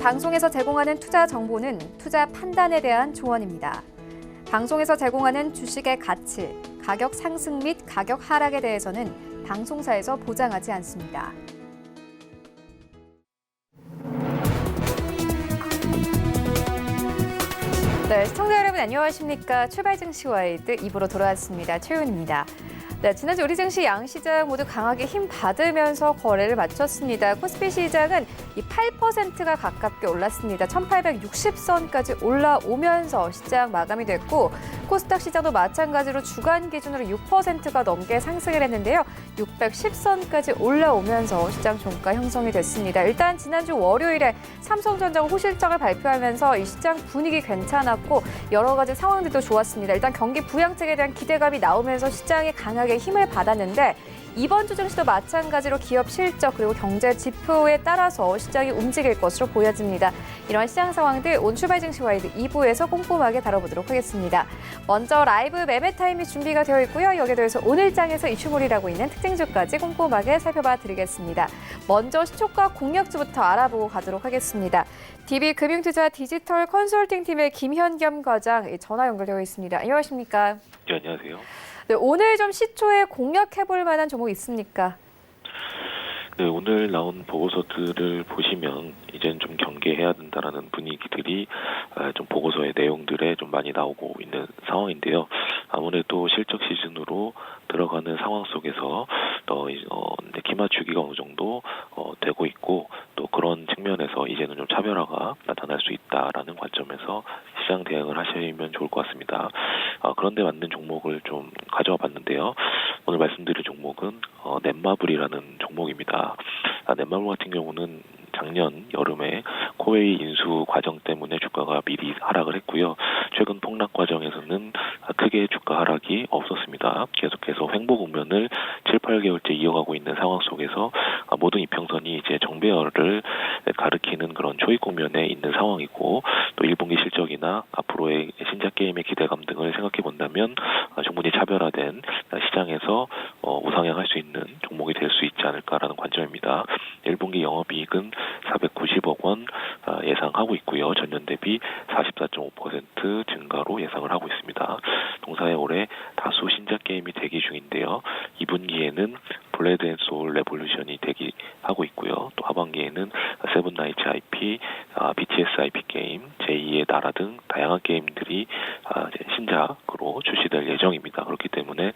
방송에서 제공하는 투자 정보는 투자 판단에 대한 조언입니다. 방송에서 제공하는 주식의 가치, 가격 상승 및 가격 하락에 대해서는 방송사에서 보장하지 않습니다. 네, 시청자 여러분 안녕하십니까? 출발 증시 와이드 2부로 돌아왔습니다. 최윤입니다. 네, 지난주 우리 증시 양시장 모두 강하게 힘 받으면서 거래를 마쳤습니다. 코스피 시장은 이 8%가 가깝게 올랐습니다. 1860선까지 올라오면서 시장 마감이 됐고 코스닥 시장도 마찬가지로 주간 기준으로 6%가 넘게 상승을 했는데요. 610선까지 올라오면서 시장 종가 형성이 됐습니다. 일단 지난주 월요일에 삼성전자가 호실적을 발표하면서 이 시장 분위기 괜찮았고 여러 가지 상황들도 좋았습니다. 일단 경기 부양책에 대한 기대감이 나오면서 시장이 강하게 힘을 받았는데 이번 주 증시도 마찬가지로 기업 실적 그리고 경제 지표에 따라서 시장이 움직일 것으로 보여집니다. 이런 시장 상황들 오늘 출발 증시 와이드 2부에서 꼼꼼하게 다뤄보도록 하겠습니다. 먼저 라이브 매매 타임이 준비가 되어 있고요. 여기에 더해서 오늘 장에서 이슈몰이라고 있는 특징주까지 꼼꼼하게 살펴봐 드리겠습니다. 먼저 시초가 공략주부터 알아보고 가도록 하겠습니다. DB금융투자 디지털 컨설팅 팀의 김현겸 과장 전화 연결되어 있습니다. 안녕하십니까? 네, 안녕하세요. 네, 오늘 좀 시초에 공략해볼 만한 종목 있습니까? 네, 오늘 나온 보고서들을 보시면 이제는 좀 경계해야 된다라는 분위기들이 좀 보고서의 내용들에 좀 많이 나오고 있는 상황인데요. 아무래도 실적 시즌으로 들어가는 상황 속에서 기맞추기가 어느 정도 되고 있고 또 그런 측면에서 이제는 좀 차별화가 나타날 수 있다라는 관점에서 시장 대응을 하시면 좋을 것 같습니다. 그런데 맞는 종목을 좀 가져와 봤는데요. 오늘 말씀드릴 종목은 넷마블이라는 종목입니다. 넷마블 같은 경우는 작년 여름에 코웨이 인수 과정 때문에 주가가 미리 하락을 했고요. 최근 폭락 과정에서는 크게 주가 하락이 없었습니다. 계속해서 횡보 국면을 7, 8개월째 이어가고 있는 상황 속에서 모든 이평선이 이제 정배열을 가리키는 그런 초입 국면에 있는 상황이고 또 1분기 실적이나 앞으로의 신작 게임의 기대감 등을 생각해 본다면 충분히 차별화된 시장에서 우상향할 수 있는 종목이 될 수 있지 않을까라는 관점입니다. 1분기 영업이익은 490억 원 예상하고 있고요. 전년 대비 44.5% 증가로 예상을 하고 있습니다. 동사에 올해 다수 신작 게임이 대기 중인데요. 2분기에는 블레드 앤 소울 레볼루션이 대기하고 있고요. 또 하반기에는 세븐나이츠 IP, BTS IP 게임, 제2의 나라 등 다양한 게임들이 신작으로 출시될 예정입니다. 그렇기 때문에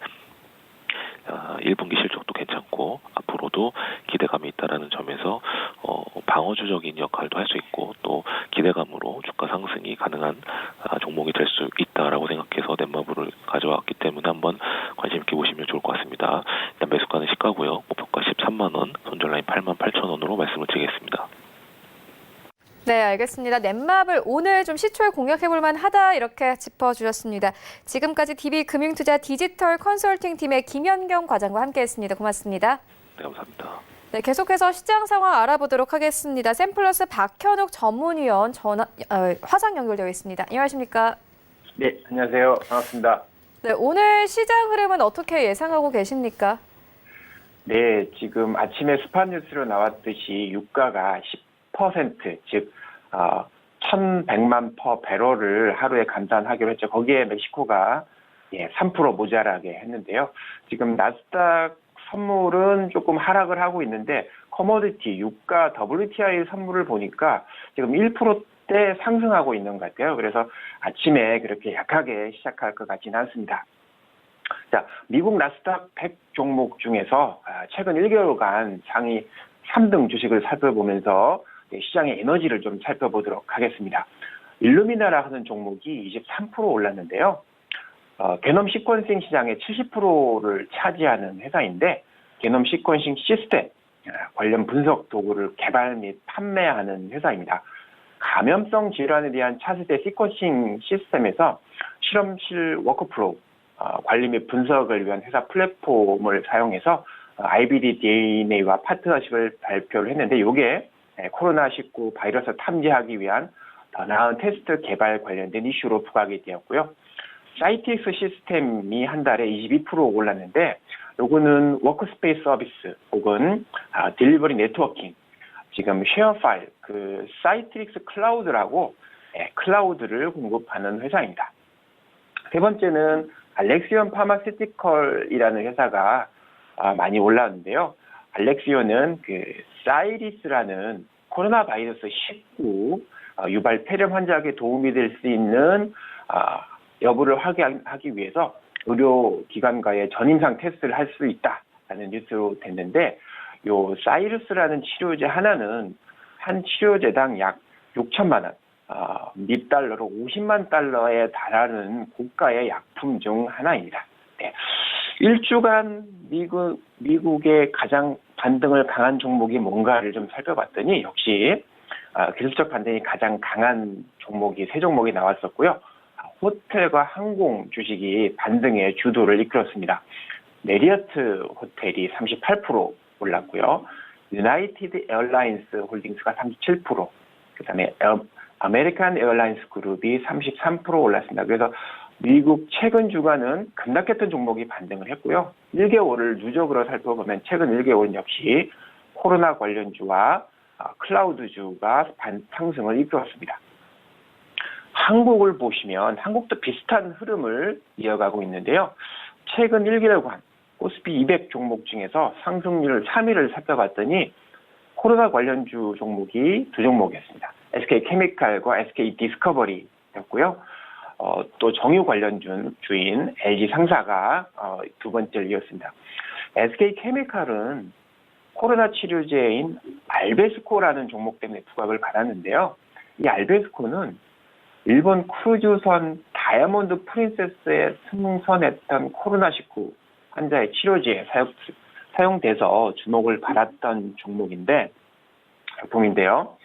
1분기 실적도 괜찮고 앞으로도 기대감이 있다라는 점에서 방어주적인 역할도 할 수 있고 또 기대감으로 주가 상승이 가능한 종목이 될 수 있다라고 생각해서 넷마블을 가져왔기 때문에 한번 관심 있게 보시면 좋을 것 같습니다. 일단 매수가는 시가고요. 목표가 13만 원, 손절라인 88,000원으로 말씀을 드리겠습니다. 네, 알겠습니다. 넷마블 오늘 좀 시초에 공략해볼 만하다 이렇게 짚어주셨습니다. 지금까지 DB금융투자 디지털 컨설팅 팀의 김현경 과장과 함께했습니다. 고맙습니다. 네, 감사합니다. 네, 계속해서 시장 상황 알아보도록 하겠습니다. 샘플러스 박현욱 전문위원 화상 연결되어 있습니다. 안녕하십니까? 네, 안녕하세요. 반갑습니다. 네, 오늘 시장 흐름은 어떻게 예상하고 계십니까? 네, 지금 아침에 스팟 뉴스로 나왔듯이 유가가 10%, 즉 1,100만 퍼 배럴을 하루에 감산하기로 했죠. 거기에 멕시코가 3% 모자라게 했는데요. 지금 나스닥 선물은 조금 하락을 하고 있는데 커머디티, 유가, WTI 선물을 보니까 지금 1%대 상승하고 있는 것 같아요. 그래서 아침에 그렇게 약하게 시작할 것 같지는 않습니다. 자, 미국 나스닥 100 종목 중에서 최근 1개월간 상위 3등 주식을 살펴보면서 시장의 에너지를 좀 살펴보도록 하겠습니다. 일루미나라 하는 종목이 23% 올랐는데요. 게놈 시퀀싱 시장의 70%를 차지하는 회사인데 게놈 시퀀싱 시스템 관련 분석 도구를 개발 및 판매하는 회사입니다. 감염성 질환에 대한 차세대 시퀀싱 시스템에서 실험실 워크프로우 관리 및 분석을 위한 회사 플랫폼을 사용해서 IBD DNA와 파트너십을 발표를 했는데 이게 코로나19 바이러스 탐지하기 위한 더 나은 테스트 개발 관련된 이슈로 부각이 되었고요. 사이틱스 시스템이 한 달에 22% 올랐는데 요거는 워크스페이스 서비스 혹은 딜리버리 네트워킹, 지금 쉐어파일, 그 사이트릭스 클라우드라고 클라우드를 공급하는 회사입니다. 세 번째는 알렉시온 파마시티컬이라는 회사가 많이 올라왔는데요. 알렉시온은 그 사이리스라는 코로나 바이러스 19 유발 폐렴 환자에게 도움이 될 수 있는 여부를 확인하기 위해서 의료기관과의 전임상 테스트를 할 수 있다라는 뉴스로 됐는데, 요 사이루스라는 치료제 하나는 한 치료제당 약 6천만 원, 미 달러로 50만 달러에 달하는 고가의 약품 중 하나입니다. 네. 일주간 미국의 가장 반등을 강한 종목이 뭔가를 좀 살펴봤더니 역시 기술적 반등이 가장 강한 종목이 세 종목이 나왔었고요. 호텔과 항공 주식이 반등의 주도를 이끌었습니다. 메리어트 호텔이 38% 올랐고요. 유나이티드 에어라인스 홀딩스가 37%, 그다음에 아메리칸 에어라인스 그룹이 33% 올랐습니다. 그래서 미국 최근 주간은 급락했던 종목이 반등을 했고요. 1개월을 누적으로 살펴보면 최근 1개월은 역시 코로나 관련주와 클라우드주가 상승을 이끌었습니다. 한국을 보시면 한국도 비슷한 흐름을 이어가고 있는데요. 최근 1개월간 코스피 200 종목 중에서 상승률 3위를 살펴봤더니 코로나 관련주 종목이 두 종목이었습니다. SK케미칼과 SK디스커버리였고요. 또 정유 관련주인 LG상사가 두 번째를 이었습니다. SK케미칼은 코로나 치료제인 알베스코라는 종목 때문에 부각을 받았는데요. 이 알베스코는 일본 크루즈선 다이아몬드 프린세스에 승선했던 코로나19 환자의 치료제에 사용돼서 주목을 받았던 제품인데요.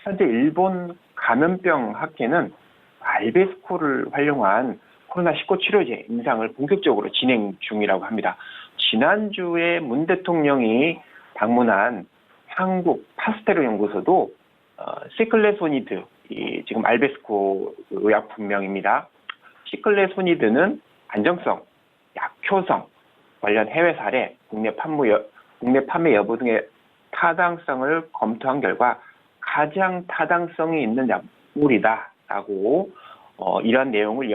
현재 일본 감염병 학회는 알베스코를 활용한 코로나19 치료제 임상을 본격적으로 진행 중이라고 합니다. 지난주에 문 대통령이 방문한 한국 파스테르 연구소도 시클레소니드, 지금 알베스코 의약품명입니다. 시클레소니드는 안정성, 약효성 관련 해외 사례, 국내 판매 여부 등의 타당성을 검토한 결과 가장 타당성이 있는 약물이다라고 이런 내용을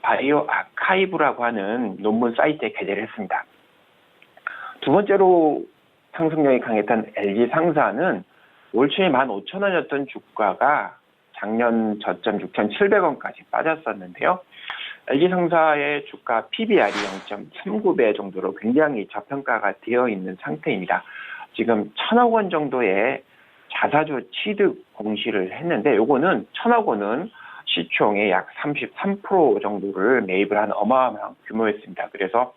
바이오 아카이브라고 하는 논문 사이트에 게재를 했습니다. 두 번째로 상승력이 강했던 LG상사는 올 초에 15,000원이었던 주가가 작년 저점 6,700원까지 빠졌었는데요. LG상사의 주가 PBR이 0.39배 정도로 굉장히 저평가가 되어 있는 상태입니다. 지금 1,000억 원 정도의 자사주 취득 공시를 했는데, 요거는 1,000억 원은 시총의 약 33% 정도를 매입을 한 어마어마한 규모였습니다. 그래서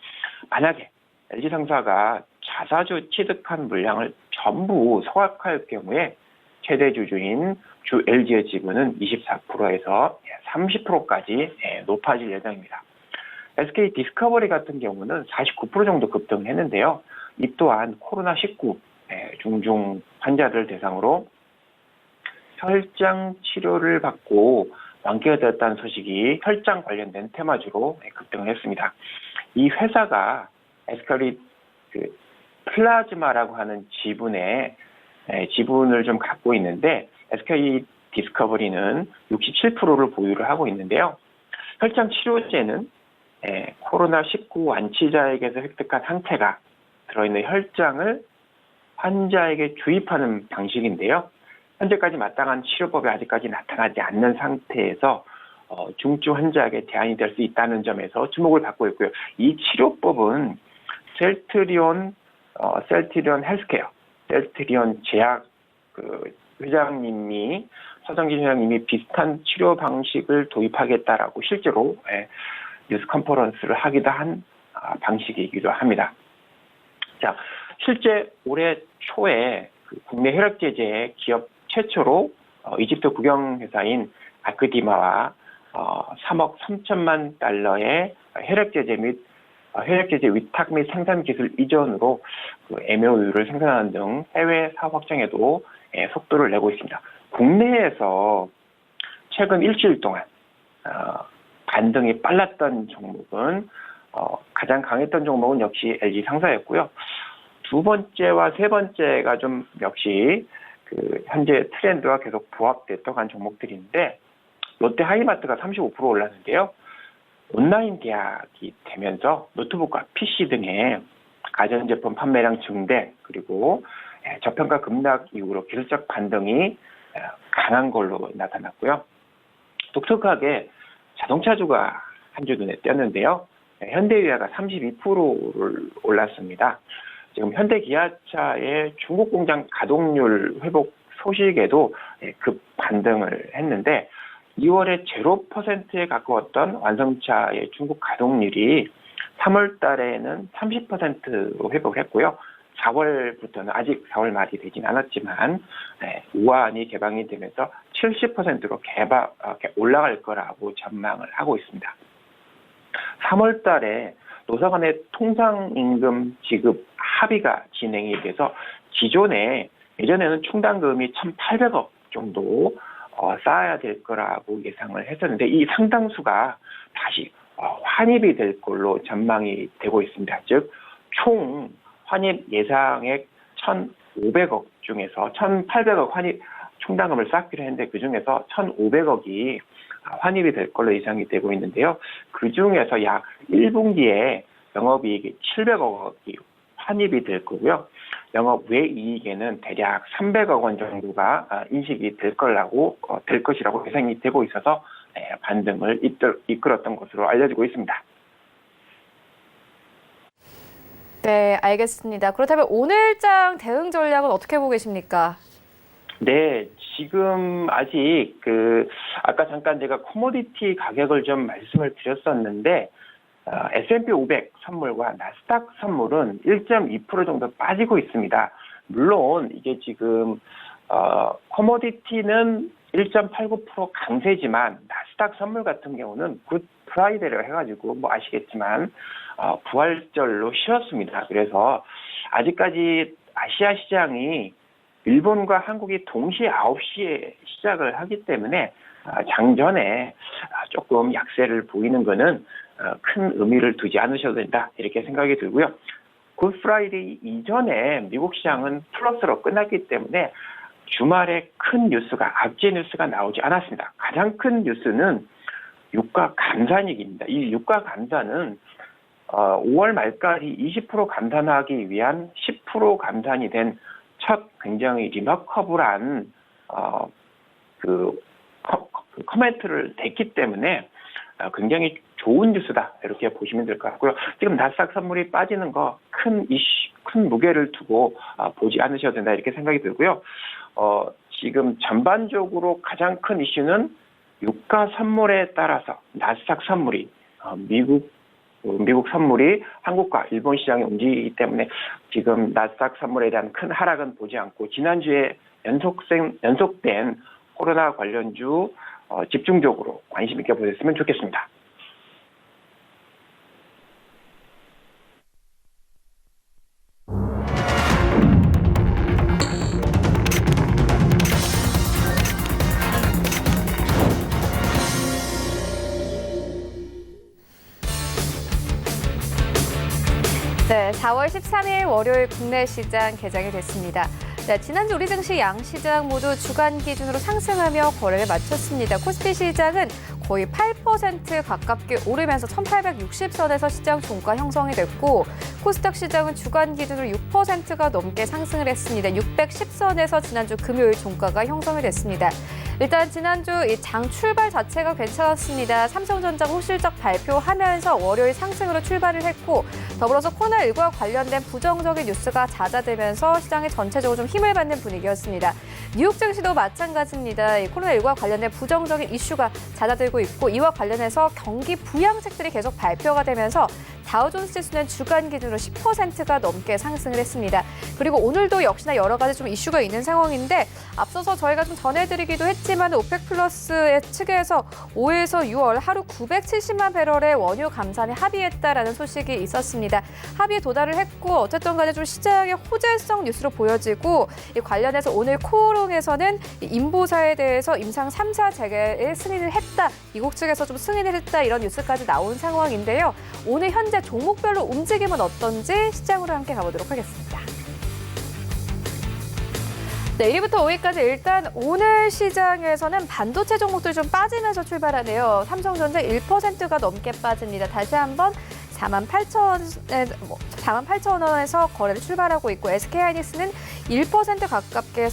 만약에 LG상사가 자사주 취득한 물량을 전부 소각할 경우에 최대 주주인 주 LG의 지분은 24%에서 30%까지 높아질 예정입니다. SK 디스커버리 같은 경우는 49% 정도 급등했는데요. 이 또한 코로나19 중증 환자들 대상으로 혈장 치료를 받고 완쾌가 되었다는 소식이 혈장 관련된 테마주로 급등을 했습니다. 이 회사가 SK 플라즈마라고 하는 지분을 좀 갖고 있는데, SK 디스커버리는 67%를 보유를 하고 있는데요. 혈장 치료제는 코로나19 완치자에게서 획득한 상태가 들어있는 혈장을 환자에게 주입하는 방식인데요. 현재까지 마땅한 치료법이 아직까지 나타나지 않는 상태에서 중증 환자에게 대안이 될 수 있다는 점에서 주목을 받고 있고요. 이 치료법은 셀트리온 헬스케어, 셀트리온 제약 서정진 회장님이 비슷한 치료 방식을 도입하겠다라고 실제로 뉴스 컨퍼런스를 하기도 한 방식이기도 합니다. 자, 실제 올해 초에 국내 혈액제제 기업 최초로 이집트 국영회사인 아크디마와 3억 3천만 달러의 혈액제제 위탁 및 생산 기술 이전으로 MOU를 생산하는 등 해외 사업 확장에도 속도를 내고 있습니다. 국내에서 최근 일주일 동안 반등이 빨랐던 종목은 가장 강했던 종목은 역시 LG상사였고요. 두 번째와 세 번째가 좀 역시 그 현재 트렌드와 계속 부합됐던 한 종목들인데 롯데 하이마트가 35% 올랐는데요. 온라인 계약이 되면서 노트북과 PC 등의 가전제품 판매량 증대 그리고 저평가 급락 이후로 기술적 반등이 강한 걸로 나타났고요. 독특하게 자동차주가 한 주 눈에 띄었는데요. 현대기아가 32%를 올랐습니다. 지금 현대기아차의 중국 공장 가동률 회복 소식에도 급 반등을 했는데 2월에 0%에 가까웠던 완성차의 중국 가동률이 3월 달에는 30%로 회복했고요. 4월부터는 아직 4월 말이 되진 않았지만 우한이 개방이 되면서 70%로 올라갈 거라고 전망을 하고 있습니다. 3월 달에 노사 간의 통상임금 지급 합의가 진행이 돼서 기존에 예전에는 충당금이 1,800억 정도 쌓아야 될 거라고 예상을 했었는데 이 상당수가 다시 환입이 될 걸로 전망이 되고 있습니다. 즉 총 환입 예상액 1,500억 중에서 1,800억 환입 충당금을 쌓기로 했는데 그중에서 1,500억이 환입이 될 걸로 예상이 되고 있는데요. 그중에서 약 1분기에 영업이익이 700억이 환입이 될 거고요. 영업 외이익에는 대략 300억 원 정도가 인식이 될 것이라고 예상이 되고 있어서 반등을 이끌었던 것으로 알려지고 있습니다. 네, 알겠습니다. 그렇다면 오늘장 대응 전략은 어떻게 보고 계십니까? 네, 지금 아직 아까 잠깐 제가 코모디티 가격을 좀 말씀을 드렸었는데 S&P 500 선물과 나스닥 선물은 1.2% 정도 빠지고 있습니다. 물론 이게 지금 코모디티는 1.89% 강세지만 나스닥 선물 같은 경우는 굿 프라이데이를 해가지고 뭐 아시겠지만 부활절로 쉬었습니다. 그래서 아직까지 아시아 시장이 일본과 한국이 동시에 9시에 시작을 하기 때문에 장전에 조금 약세를 보이는 것은 큰 의미를 두지 않으셔도 된다 이렇게 생각이 들고요. 굿 프라이데이 이전에 미국 시장은 플러스로 끝났기 때문에 주말에 큰 뉴스가 악재 뉴스가 나오지 않았습니다. 가장 큰 뉴스는 유가 감산익입니다. 이 유가 감산은 5월 말까지 20% 감산하기 위한 10% 감산이 된 첫 굉장히 리마커블한 커멘트를 냈기 때문에 굉장히 좋은 뉴스다 이렇게 보시면 될 것 같고요. 지금 나스닥 선물이 빠지는 거 큰 무게를 두고 보지 않으셔도 된다 이렇게 생각이 들고요. 지금 전반적으로 가장 큰 이슈는 유가 선물에 따라서 나스닥 선물이 미국 선물이 한국과 일본 시장에 움직이기 때문에 지금 나스닥 선물에 대한 큰 하락은 보지 않고 지난주에 연속된 코로나 관련주 집중적으로 관심 있게 보셨으면 좋겠습니다. 네, 4월 13일 월요일 국내 시장 개장이 됐습니다. 네, 지난주 우리 증시 양시장 모두 주간 기준으로 상승하며 거래를 마쳤습니다. 코스피 시장은 거의 8% 가깝게 오르면서 1860선에서 시장 종가 형성이 됐고 코스닥 시장은 주간 기준으로 6%가 넘게 상승을 했습니다. 610선에서 지난주 금요일 종가가 형성이 됐습니다. 일단 지난주 이 장 출발 자체가 괜찮았습니다. 삼성전자가 호실적 발표하면서 월요일 상승으로 출발을 했고 더불어서 코로나19와 관련된 부정적인 뉴스가 잦아들면서 시장이 전체적으로 좀 힘을 받는 분위기였습니다. 뉴욕 증시도 마찬가지입니다. 이 코로나19와 관련된 부정적인 이슈가 잦아들고 있고 이와 관련해서 경기 부양책들이 계속 발표가 되면서 다우존스 지수는 주간 기준으로 10%가 넘게 상승을 했습니다. 그리고 오늘도 역시나 여러 가지 좀 이슈가 있는 상황인데 앞서서 저희가 좀 전해드리기도 했지만 오펙 플러스의 측에서 5일에서 6월 하루 970만 배럴의 원유 감산에 합의했다라는 소식이 있었습니다. 합의에 도달을 했고 어쨌든 간에 좀 시장의 호재성 뉴스로 보여지고 이 관련해서 오늘 코오롱에서는 인보사에 대해서 임상 3사 재개에 승인을 했다. 미국 측에서 좀 승인을 했다. 이런 뉴스까지 나온 상황인데요. 오늘 현재 종목별로 움직임은 어떤지 시장으로 함께 가보도록 하겠습니다. 네, 1위부터 5위까지 일단 오늘 시장에서는 반도체 종목들 좀 빠지면서 출발하네요. 삼성전자 1%가 넘게 빠집니다. 다시 한번 48,000원에서 거래를 출발하고 있고 SK하이닉스는 1% 가깝게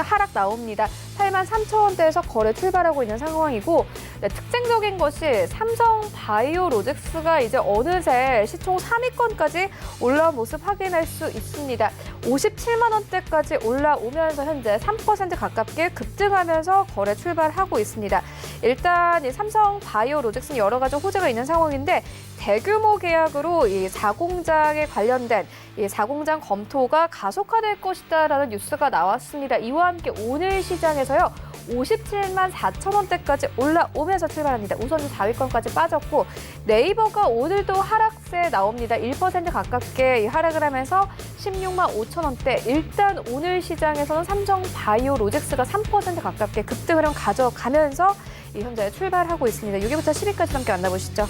하락 나옵니다. 83,000원대에서 거래 출발하고 있는 상황이고 네, 특징적인 것이 삼성바이오로직스가 이제 어느새 시총 3위권까지 올라온 모습 확인할 수 있습니다. 57만 원대까지 올라오면서 현재 3% 가깝게 급등하면서 거래 출발하고 있습니다. 일단 이 삼성바이오로직스는 여러 가지 호재가 있는 상황인데 대규모 계약으로 이 4공장에 관련된 이 4공장 검토가 가속화될 것이다라는 뉴스가 나왔습니다. 이와 함께 오늘 시장에서요. 57만 4천 원대까지 올라오면서 출발합니다. 우선 4위권까지 빠졌고 네이버가 오늘도 하락세 나옵니다. 1% 가깝게 하락을 하면서 16만 5천 원대. 일단 오늘 시장에서는 삼성바이오로직스가 3% 가깝게 급등 흐름 가져가면서 현재 출발하고 있습니다. 6위부터 10위까지 함께 만나보시죠.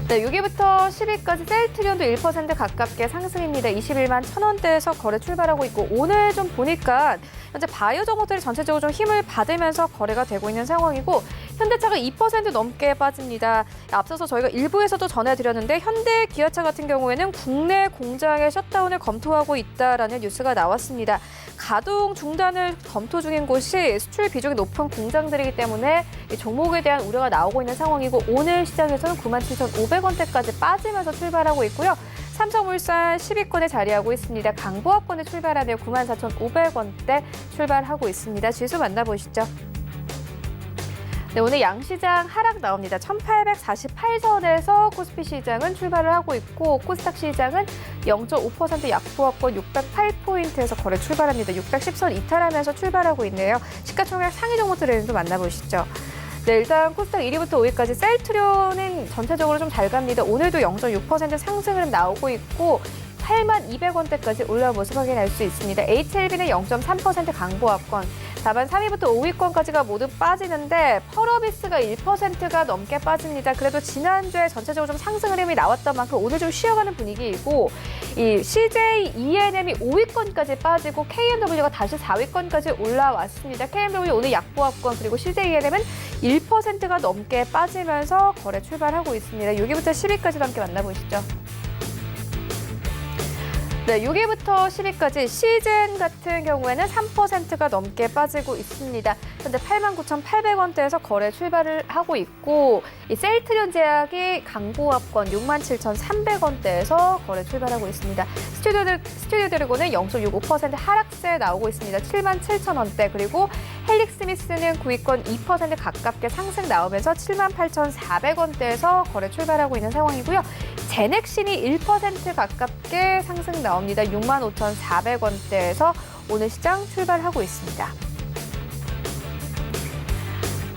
네, 6위부터 10위까지 셀트리온도 1% 가깝게 상승입니다. 21만 1,000원대에서 거래 출발하고 있고 오늘 좀 보니까 현재 바이오 종목들이 전체적으로 좀 힘을 받으면서 거래가 되고 있는 상황이고 현대차가 2% 넘게 빠집니다. 앞서서 저희가 일부에서도 전해드렸는데 현대 기아차 같은 경우에는 국내 공장의 셧다운을 검토하고 있다라는 뉴스가 나왔습니다. 가동 중단을 검토 중인 곳이 수출 비중이 높은 공장들이기 때문에 이 종목에 대한 우려가 나오고 있는 상황이고 오늘 시장에서는 97,500원대까지 빠지면서 출발하고 있고요. 삼성물산 10위권에 자리하고 있습니다. 강보합권에 출발하며 94,500원대 출발하고 있습니다. 지수 만나보시죠. 네, 오늘 양시장 하락 나옵니다. 1,848선에서 코스피 시장은 출발을 하고 있고 코스닥 시장은 0.5% 약보합권 608포인트에서 거래 출발합니다. 610선 이탈하면서 출발하고 있네요. 시가총액 상위 종목 트렌드 만나보시죠. 네, 일단 코스닥 1위부터 5위까지 셀트리온은 전체적으로 좀 잘 갑니다. 오늘도 0.6% 상승을 나오고 있고 8만 200원대까지 올라온 모습 확인할 수 있습니다. HLB는 0.3% 강보합권. 다만 3위부터 5위권까지가 모두 빠지는데 펄어비스가 1%가 넘게 빠집니다. 그래도 지난주에 전체적으로 좀 상승 흐름이 나왔던 만큼 오늘 좀 쉬어가는 분위기이고 이 CJ ENM이 5위권까지 빠지고 KMW가 다시 4위권까지 올라왔습니다. KMW 오늘 약보합권 그리고 CJ ENM은 1%가 넘게 빠지면서 거래 출발하고 있습니다. 6위부터 10위까지도 함께 만나보시죠. 네, 6위부터 10위까지 시즌 같은 경우에는 3%가 넘게 빠지고 있습니다. 현재 89,800원대에서 거래 출발을 하고 있고 이 셀트리온 제약이 강보합권 67,300원대에서 거래 출발하고 있습니다. 스튜디오 드래곤은 0.65% 하락세 나오고 있습니다. 77,000원대 그리고 헬릭스미스는 9위권 2% 가깝게 상승 나오면서 78,400원대에서 거래 출발하고 있는 상황이고요. 제넥신이 1% 가깝게 상승 나옵니다. 65,400원대에서 오늘 시장 출발하고 있습니다.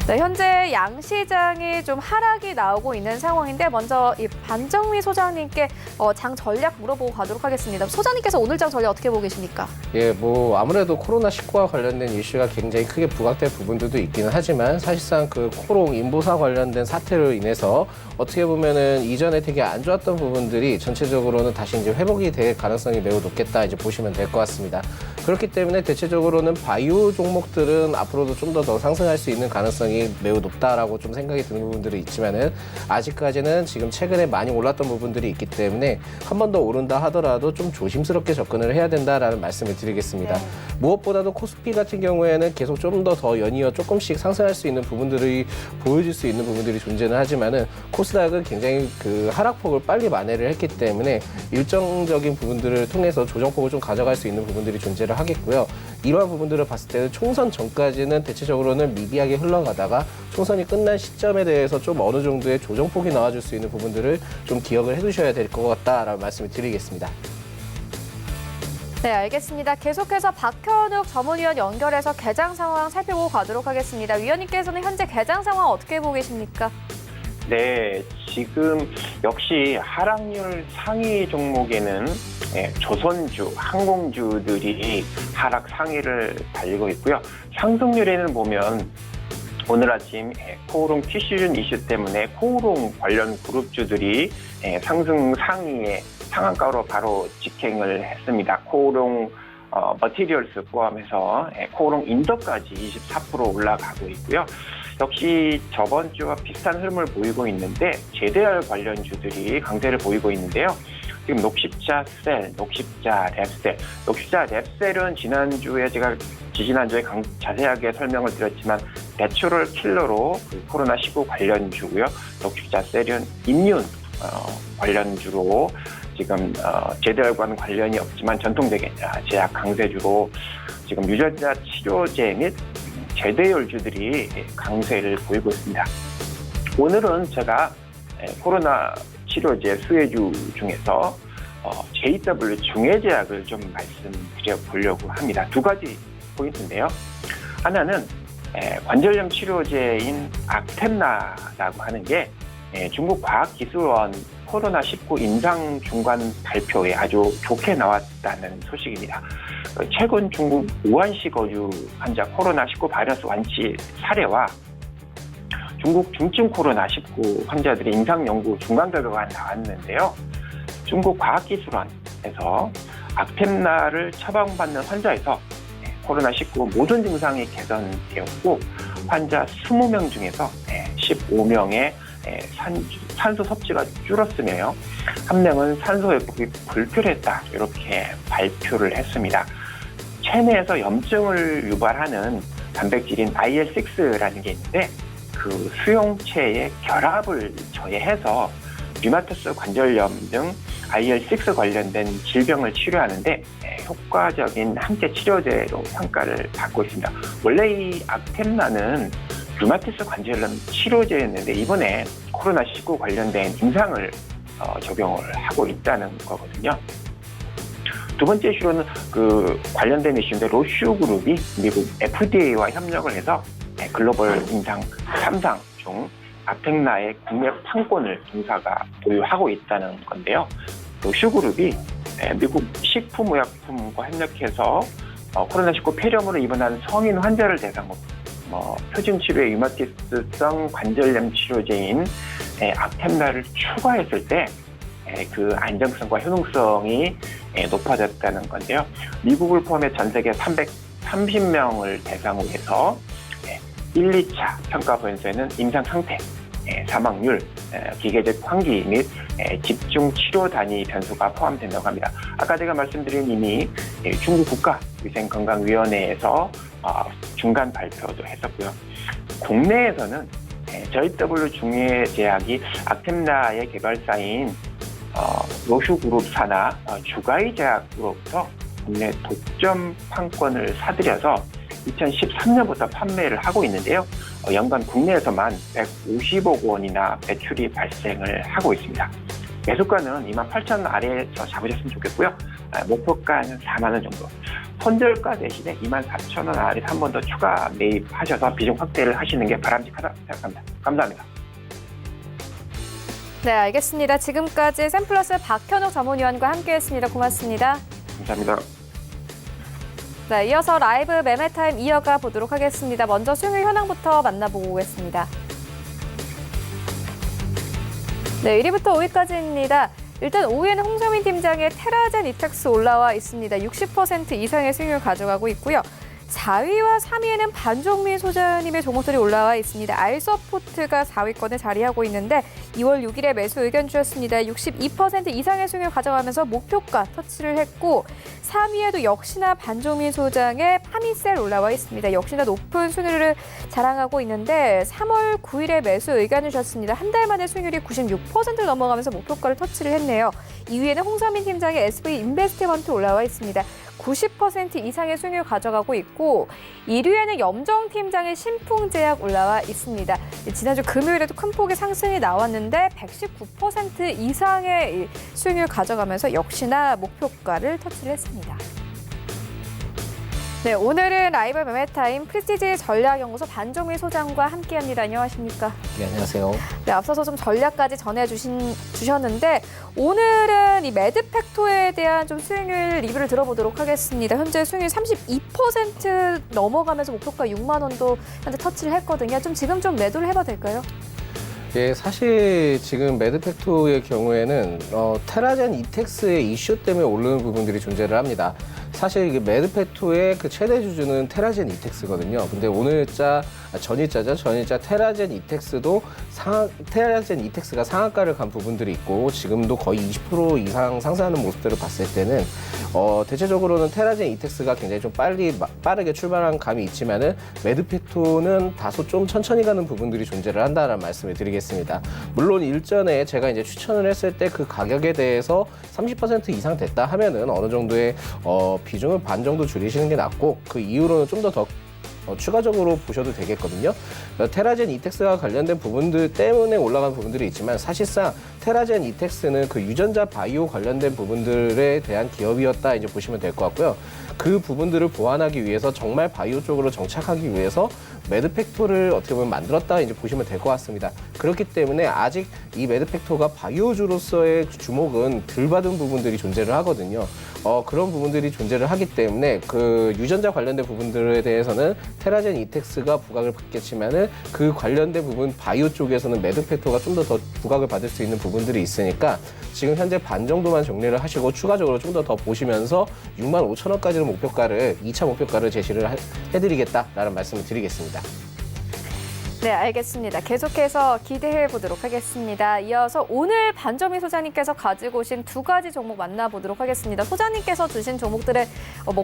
네, 현재 양시장이 좀 하락이 나오고 있는 상황인데 먼저 이 반정미 소장님께 장 전략 물어보고 가도록 하겠습니다. 소장님께서 오늘 장 전략 어떻게 보고 계십니까? 예, 뭐 아무래도 코로나19와 관련된 이슈가 굉장히 크게 부각될 부분들도 있기는 하지만 사실상 그 코롱 인보사 관련된 사태로 인해서 어떻게 보면은 이전에 되게 안 좋았던 부분들이 전체적으로는 다시 이제 회복이 될 가능성이 매우 높겠다 이제 보시면 될 것 같습니다. 그렇기 때문에 대체적으로는 바이오 종목들은 앞으로도 좀 더 상승할 수 있는 가능성이 매우 높다라고 좀 생각이 드는 부분들이 있지만은 아직까지는 지금 최근에 많이 올랐던 부분들이 있기 때문에 한 번 더 오른다 하더라도 좀 조심스럽게 접근을 해야 된다라는 말씀을 드리겠습니다. 네. 무엇보다도 코스피 같은 경우에는 계속 좀 더 연이어 조금씩 상승할 수 있는 부분들이 보여질 수 있는 부분들이 존재는 하지만은 코스닥은 굉장히 그 하락폭을 빨리 만회를 했기 때문에 일정적인 부분들을 통해서 조정폭을 좀 가져갈 수 있는 부분들이 존재를 하겠고요. 이러한 부분들을 봤을 때는 총선 전까지는 대체적으로는 미비하게 흘러가다가 총선이 끝난 시점에 대해서 좀 어느 정도의 조정폭이 나와줄 수 있는 부분들을 좀 기억을 해두셔야 될 것 같다라는 말씀을 드리겠습니다. 네, 알겠습니다. 계속해서 박현욱 전문위원 연결해서 개장 상황 살펴보고 가도록 하겠습니다. 위원님께서는 현재 개장 상황 어떻게 보고 계십니까? 네, 지금 역시 하락률 상위 종목에는 조선주, 항공주들이 하락 상위를 달리고 있고요. 상승률에는 보면 오늘 아침 코오롱 티슈즌 이슈 때문에 코오롱 관련 그룹주들이 상승 상위에 상한가로 바로 직행을 했습니다. 코오롱 머티리얼스 포함해서 코오롱 인더까지 24% 올라가고 있고요. 역시 저번 주와 비슷한 흐름을 보이고 있는데 제대할 관련주들이 강세를 보이고 있는데요. 지금 녹십자 셀, 녹십자 랩셀, 녹십자 랩셀은 지난주에 제가 자세하게 설명을 드렸지만 내추럴 킬러로 코로나19 관련주고요. 녹십자 셀은 임뮨 관련주로 지금 제대할과는 관련이 없지만 전통적인 제약 강세주로 지금 유전자 치료제 및 제대열주들이 강세를 보이고 있습니다. 오늘은 제가 코로나 치료제 수혜주 중에서 JW 중해제약을 좀 말씀드려 보려고 합니다. 두 가지 포인트인데요. 하나는 관절염 치료제인 악템나라고 하는 게 중국 과학기술원 코로나19 임상 중간 발표에 아주 좋게 나왔다는 소식입니다. 최근 중국 우한시 거주 환자 코로나19 바이러스 완치 사례와 중국 중증 코로나19 환자들의 임상 연구 중간 결과가 나왔는데요. 중국 과학기술원에서 악템나를 처방받는 환자에서 코로나19 모든 증상이 개선되었고 환자 20명 중에서 15명의 산소 섭취가 줄었으며 한 명은 산소 회복이 불필요했다 이렇게 발표를 했습니다. 체내에서 염증을 유발하는 단백질인 IL-6라는 게 있는데 그 수용체의 결합을 저해해서 류마티스 관절염 등 IL-6 관련된 질병을 치료하는데 효과적인 항체 치료제로 평가를 받고 있습니다. 원래 이 악템나는 류마티스 관절염 치료제였는데 이번에 코로나19 관련된 임상을 적용을 하고 있다는 거거든요. 두 번째 이슈로는 관련된 이슈인데 로슈 그룹이 미국 FDA와 협력을 해서 글로벌 임상 3상 중 악템나의 국내 판권을 동사가 보유하고 있다는 건데요. 로슈 그룹이 미국 식품의약품과 협력해서 코로나19 폐렴으로 입원한 성인 환자를 대상으로 표준 치료의 류마티스성 관절염 치료제인 악템나를 추가했을 때 그 안정성과 효능성이 높아졌다는 건데요. 미국을 포함해 전 세계 330명을 대상으로 해서 1, 2차 평가 보연서에는 임상 상태, 사망률, 기계적 환기 및 집중 치료 단위 변수가 포함된다고 합니다. 아까 제가 말씀드린 이미 중국 국가위생건강위원회에서 중간 발표도 했었고요. 국내에서는 JW 중해제약이 악템나의 개발사인 로슈그룹사나 주가이 제약으로부터 국내 독점 판권을 사들여서 2013년부터 판매를 하고 있는데요. 연간 국내에서만 150억 원이나 매출이 발생을 하고 있습니다. 매수가는 28,000원 아래에서 잡으셨으면 좋겠고요. 목표가는 4만 원 정도. 손절가 대신에 24,000원 아래에서 한 번 더 추가 매입하셔서 비중 확대를 하시는 게 바람직하다 생각합니다. 감사합니다. 네, 알겠습니다. 지금까지 샘플러스 박현욱 전문위원과 함께했습니다. 고맙습니다. 감사합니다. 네, 이어서 라이브 매매타임 이어가 보도록 하겠습니다. 먼저 수요일 현황부터 만나보고 오겠습니다. 네, 1위부터 5위까지입니다. 일단 5위에는 홍성민 팀장의 테라젠 이텍스 올라와 있습니다. 60% 이상의 수익률 가져가고 있고요. 4위와 3위에는 반종민 소장님의 종목들이 올라와 있습니다. 알서포트가 4위권에 자리하고 있는데 2월 6일에 매수 의견 주셨습니다. 62% 이상의 수익률 가져가면서 목표가 터치를 했고 3위에도 역시나 반종민 소장의 파미셀 올라와 있습니다. 역시나 높은 수익률을 자랑하고 있는데 3월 9일에 매수 의견 주셨습니다. 한 달 만에 수익률이 96%를 넘어가면서 목표가를 터치를 했네요. 2위에는 홍서민 팀장의 SV 인베스트먼트 올라와 있습니다. 90% 이상의 수익률 가져가고 있고 1위에는 염정 팀장의 신풍제약 올라와 있습니다. 지난주 금요일에도 큰 폭의 상승이 나왔는데 119% 이상의 수익률 가져가면서 역시나 목표가를 터치를 했습니다. 네, 오늘은 라이브 매매타임 프리스티지 전략연구소 반종민 소장과 함께합니다. 안녕하십니까? 네, 안녕하세요. 네, 앞서서 좀 전략까지 전해주셨는데 오늘은 이 매드팩토에 대한 좀 수익률 리뷰를 들어보도록 하겠습니다. 현재 수익률 32% 넘어가면서 목표가 6만 원도 현재 터치를 했거든요. 지금 좀 매도를 해봐도 될까요? 예, 사실 지금 매드팩토의 경우에는 테라젠 이텍스의 이슈 때문에 오르는 부분들이 존재를 합니다. 사실 이게 매드팩토의 그 최대 주주는 테라젠 이텍스거든요. 근데 전일자죠. 전일자 테라젠 이텍스도 테라젠 이텍스가 상한가를 간 부분들이 있고 지금도 거의 20% 이상 상승하는 모습들을 봤을 때는 대체적으로는 테라젠 이텍스가 굉장히 좀 빠르게 출발한 감이 있지만은 매드팩토는 다소 좀 천천히 가는 부분들이 존재를 한다는 말씀을 드리겠습니다. 물론 일전에 제가 이제 추천을 했을 때 그 가격에 대해서 30% 이상 됐다 하면은 어느 정도의 비중을 반 정도 줄이시는 게 낫고 그 이후로는 좀 더 추가적으로 보셔도 되겠거든요. 테라젠 이텍스와 관련된 부분들 때문에 올라간 부분들이 있지만 사실상 테라젠 이텍스는 그 유전자 바이오 관련된 부분들에 대한 기업이었다 이제 보시면 될 것 같고요. 그 부분들을 보완하기 위해서 정말 바이오 쪽으로 정착하기 위해서 매드팩토를 어떻게 보면 만들었다 이제 보시면 될 것 같습니다. 그렇기 때문에 아직 이 매드팩토가 바이오주로서의 주목은 덜 받은 부분들이 존재를 하거든요. 그런 부분들이 존재를 하기 때문에 그 유전자 관련된 부분들에 대해서는 테라젠 이텍스가 부각을 받겠지만은 그 관련된 부분 바이오 쪽에서는 매드팩토가 좀 더 부각을 받을 수 있는 부분들이 있으니까 지금 현재 반 정도만 정리를 하시고 추가적으로 좀 더 보시면서 65,000원까지는 목표가를 2차 목표가를 제시를 해드리겠다라는 말씀을 드리겠습니다. 네, 알겠습니다. 계속해서 기대해 보도록 하겠습니다. 이어서 오늘 반점이 소장님께서 가지고 오신 두 가지 종목 만나보도록 하겠습니다. 소장님께서 주신 종목들의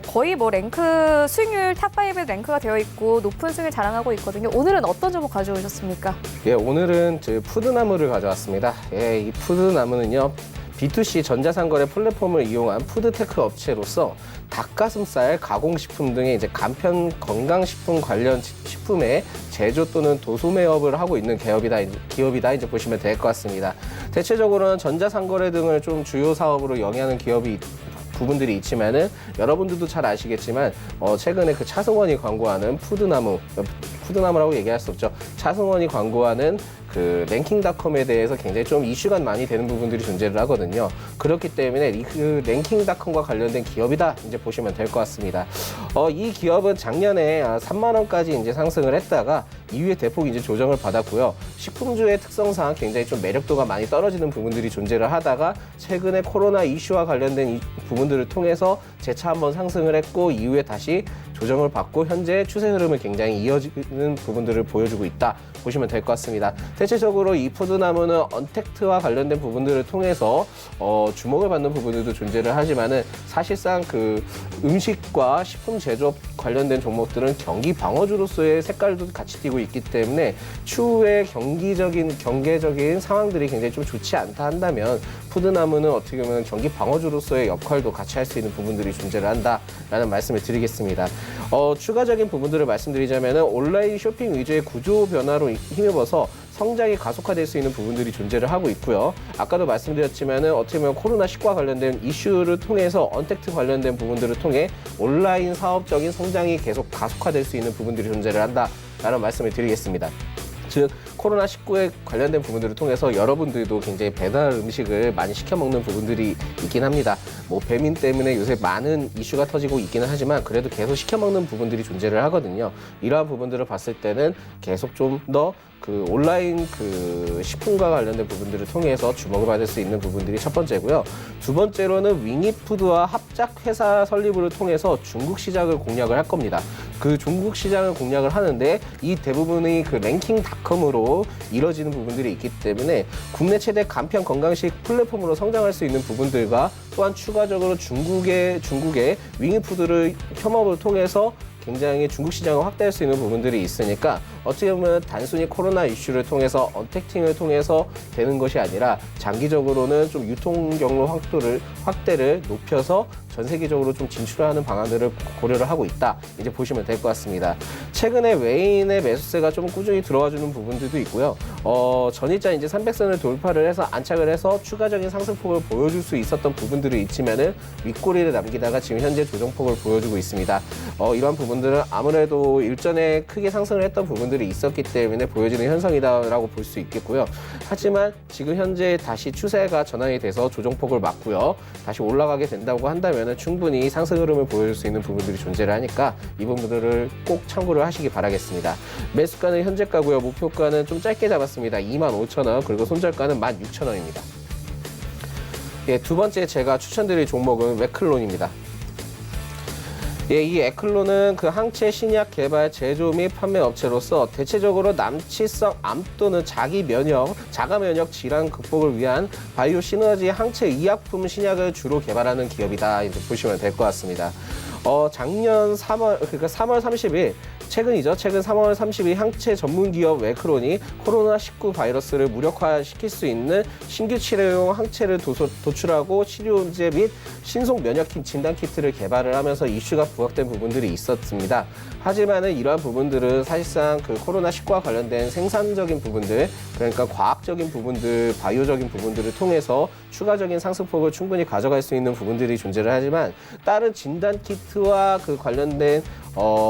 거의 랭크 수익률 탑5에 랭크가 되어 있고 높은 수익을 자랑하고 있거든요. 오늘은 어떤 종목 가져오셨습니까? 예, 오늘은 푸드나무를 가져왔습니다. 예, 이 푸드나무는요. B2C 전자상거래 플랫폼을 이용한 푸드테크 업체로서 닭가슴살, 가공식품 등의 이제 간편 건강식품 관련 식품의 제조 또는 도소매업을 하고 있는 기업이다 이제 보시면 될 것 같습니다. 대체적으로는 전자상거래 등을 좀 주요 사업으로 영위하는 부분들이 있지만은 여러분들도 잘 아시겠지만 최근에 그 차승원이 광고하는 푸드나무라고 얘기할 수 없죠. 차승원이 광고하는 그 랭킹닷컴에 대해서 굉장히 좀 이슈가 많이 되는 부분들이 존재를 하거든요. 그렇기 때문에 그 랭킹닷컴과 관련된 기업이다 이제 보시면 될 것 같습니다. 이 기업은 작년에 3만 원까지 이제 상승을 했다가 이후에 대폭 이제 조정을 받았고요. 식품주의 특성상 굉장히 좀 매력도가 많이 떨어지는 부분들이 존재를 하다가 최근에 코로나 이슈와 관련된 이 부분들을 통해서 재차 한번 상승을 했고 이후에 다시 조정을 받고 현재 추세 흐름을 굉장히 이어지는 부분들을 보여주고 있다 보시면 될 것 같습니다. 대체적으로 이 푸드나무는 언택트와 관련된 부분들을 통해서 주목을 받는 부분들도 존재를 하지만은 사실상 그 음식과 식품 제조업 관련된 종목들은 경기 방어주로서의 색깔도 같이 띄고 있기 때문에 추후에 경계적인 상황들이 굉장히 좀 좋지 않다 한다면 푸드나무는 어떻게 보면 경기 방어주로서의 역할도 같이 할 수 있는 부분들이 존재를 한다라는 말씀을 드리겠습니다. 추가적인 부분들을 말씀드리자면 온라인 쇼핑 위주의 구조 변화로 힘입어서 성장이 가속화될 수 있는 부분들이 존재를 하고 있고요. 아까도 말씀드렸지만 어떻게 보면 코로나19과 관련된 이슈를 통해서 언택트 관련된 부분들을 통해 온라인 사업적인 성장이 계속 가속화될 수 있는 부분들이 존재를 한다라는 말씀을 드리겠습니다. 즉 코로나19에 관련된 부분들을 통해서 여러분들도 굉장히 배달 음식을 많이 시켜 먹는 부분들이 있긴 합니다. 배민 때문에 요새 많은 이슈가 터지고 있기는 하지만 그래도 계속 시켜 먹는 부분들이 존재를 하거든요. 이러한 부분들을 봤을 때는 계속 좀 더 그 온라인 그 식품과 관련된 부분들을 통해서 주목을 받을 수 있는 부분들이 첫 번째고요. 두 번째로는 윙이푸드와 합작 회사 설립을 통해서 중국 시장을 공략을 할 겁니다. 그 중국 시장을 공략을 하는데 이 대부분이 그 랭킹닷컴으로 이뤄지는 부분들이 있기 때문에 국내 최대 간편 건강식 플랫폼으로 성장할 수 있는 부분들과 또한 추가적으로 중국의 윙이푸드를 협업을 통해서 굉장히 중국 시장을 확대할 수 있는 부분들이 있으니까 어떻게 보면 단순히 코로나 이슈를 통해서 언택팅을 통해서 되는 것이 아니라 장기적으로는 좀 유통 경로 확대를 높여서 전 세계적으로 좀 진출하는 방안들을 고려를 하고 있다. 이제 보시면 될 것 같습니다. 최근에 외인의 매수세가 좀 꾸준히 들어와주는 부분들도 있고요. 전일자 이제 300선을 돌파를 해서 안착을 해서 추가적인 상승폭을 보여줄 수 있었던 부분들이 있지만은 윗꼬리를 남기다가 지금 현재 조정폭을 보여주고 있습니다. 이러한 부분들은 아무래도 일전에 크게 상승을 했던 부분들 부분들이 있었기 때문에 보여지는 현상이다라고 볼 수 있겠고요. 하지만 지금 현재 다시 추세가 전환이 돼서 조정폭을 맞고요. 다시 올라가게 된다고 한다면 충분히 상승 흐름을 보여줄 수 있는 부분들이 존재를 하니까 이 부분들을 꼭 참고를 하시기 바라겠습니다. 매수가는 현재가고요. 목표가는 좀 짧게 잡았습니다. 25,000원, 그리고 손절가는 16,000원입니다. 예, 두 번째 제가 추천드릴 종목은 웨클론입니다. 예, 이 에클론은 그 항체 신약 개발 제조 및 판매 업체로서 대체적으로 남치성 암 또는 자가 면역 질환 극복을 위한 바이오 시너지 항체 의약품 신약을 주로 개발하는 기업이다. 이제 보시면 될 것 같습니다. 작년 3월, 그러니까 3월 30일, 최근이죠. 최근 3월 30일 항체 전문 기업 웨크론이 코로나19 바이러스를 무력화시킬 수 있는 신규 치료용 항체를 도출하고 치료제 및 신속 면역 진단 키트를 개발을 하면서 이슈가 부각된 부분들이 있었습니다. 하지만은 이러한 부분들은 사실상 그 코로나19와 관련된 생산적인 부분들, 그러니까 과학적인 부분들, 바이오적인 부분들을 통해서 추가적인 상승폭을 충분히 가져갈 수 있는 부분들이 존재를 하지만 다른 진단 키트와 그 관련된